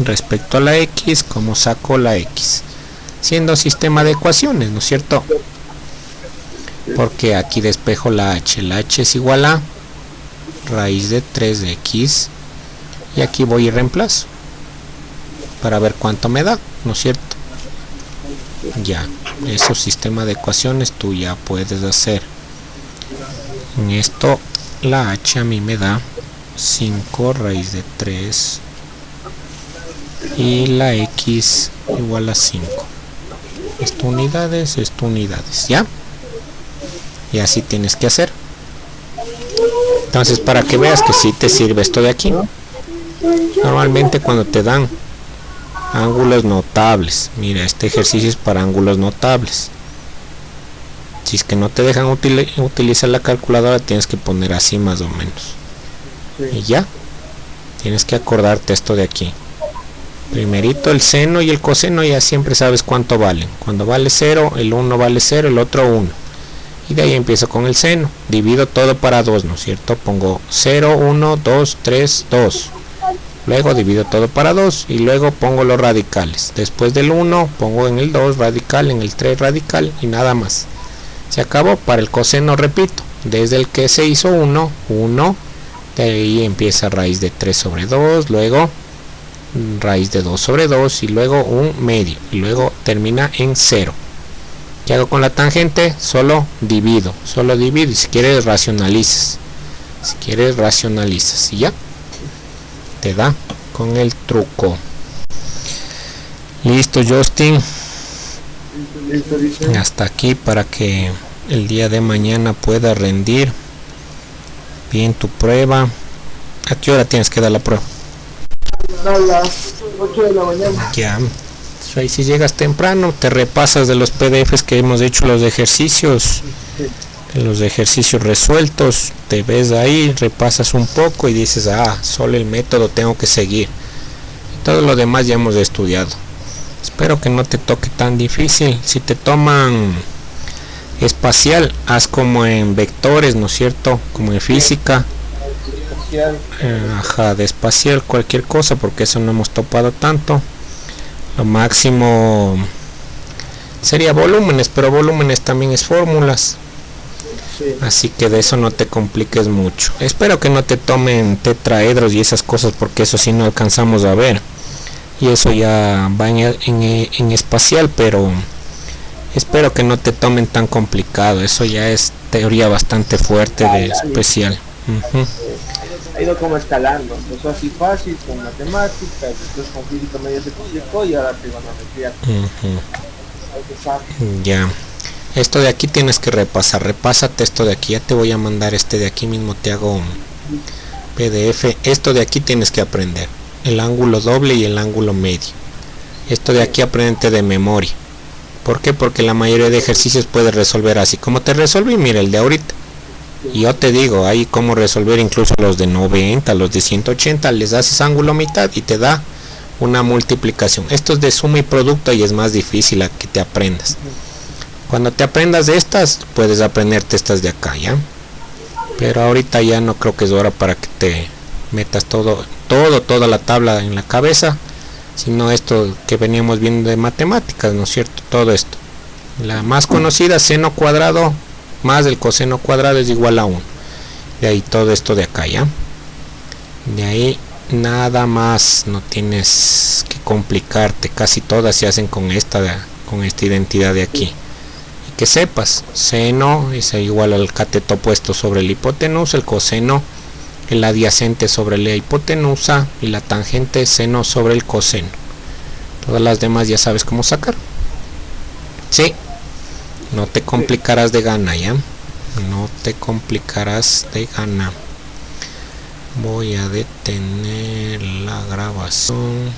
respecto a la x? ¿Cómo saco la x? Siendo sistema de ecuaciones, ¿no es cierto? Porque aquí despejo la h es igual a raíz de 3 de x, y aquí voy y reemplazo para ver cuánto me da, ¿no es cierto? Ya, eso sistema de ecuaciones tú ya puedes hacer. En esto la h a mí me da 5 raíz de 3 y la x igual a 5. Esto unidades, ¿ya? Y así tienes que hacer. Entonces, para que veas que sí te sirve esto de aquí. Normalmente cuando te dan ángulos notables, mira, este ejercicio es para ángulos notables. Si es que no te dejan utilizar la calculadora, tienes que poner así más o menos. Y ya, tienes que acordarte esto de aquí. Primerito el seno y el coseno, ya siempre sabes cuánto valen. Cuando vale 0, el 1 vale 0, el otro 1. Y de ahí empiezo con el seno. Divido todo para 2, ¿no es cierto? Pongo 0, 1, 2, 3, 2. Luego divido todo para 2 y luego pongo los radicales. Después del 1 pongo en el 2 radical, en el 3 radical y nada más. Se acabó. Para el coseno repito. Desde el que se hizo 1, 1. De ahí empieza raíz de 3 sobre 2. Luego raíz de 2 sobre 2 y luego un medio y luego termina en 0. ¿Qué hago con la tangente? Solo divido y si quieres racionalizas, y ya te da con el truco. Listo, Justin, hasta aquí para que el día de mañana pueda rendir bien tu prueba. ¿A qué hora tienes que dar la prueba? A las 8 de la mañana. Ya, ahí si llegas temprano te repasas de los PDFs que hemos hecho, los ejercicios, resueltos, te ves ahí, repasas un poco y dices, solo el método tengo que seguir, y todo lo demás ya hemos estudiado. Espero que no te toque tan difícil. Si te toman espacial, haz como en vectores, ¿no es cierto? Como en física. De espacial, cualquier cosa, porque eso no hemos topado tanto. Lo máximo sería volúmenes, pero volúmenes también es fórmulas. Así que de eso no te compliques mucho. Espero que no te tomen tetraedros y esas cosas, porque eso sí no alcanzamos a ver, y eso ya va en espacial, pero espero que no te tomen tan complicado. Eso ya es teoría bastante fuerte de especial. Ha ido como escalando, empezó así fácil con matemáticas, después con física medio se complicó y ahora trigonometría. Ya, esto de aquí tienes que repásate esto de aquí. Ya te voy a mandar este de aquí mismo, te hago un PDF. Esto de aquí tienes que aprender el ángulo doble y el ángulo medio. Esto de aquí aprendete de memoria. ¿Por qué? Porque la mayoría de ejercicios puedes resolver así como te resolví. Mira el de ahorita. Y yo te digo, hay cómo resolver incluso los de 90, los de 180, les haces ángulo mitad y te da una multiplicación. Esto es de suma y producto y es más difícil a que te aprendas. Cuando te aprendas de estas, puedes aprenderte estas de acá, ¿ya? Pero ahorita ya no creo que es hora para que te metas toda la tabla en la cabeza, sino esto que veníamos viendo de matemáticas, ¿no es cierto? Todo esto. La más conocida, seno cuadrado más el coseno cuadrado es igual a 1. De ahí todo esto de acá, ¿ya? De ahí nada más, no tienes que complicarte. Casi todas se hacen con esta identidad de aquí. Y que sepas, seno es igual al cateto opuesto sobre la hipotenusa, el coseno el adyacente sobre la hipotenusa y la tangente seno sobre el coseno. Todas las demás ya sabes cómo sacar. Sí. No te complicarás de gana, ¿ya? No te complicarás de gana. Voy a detener la grabación.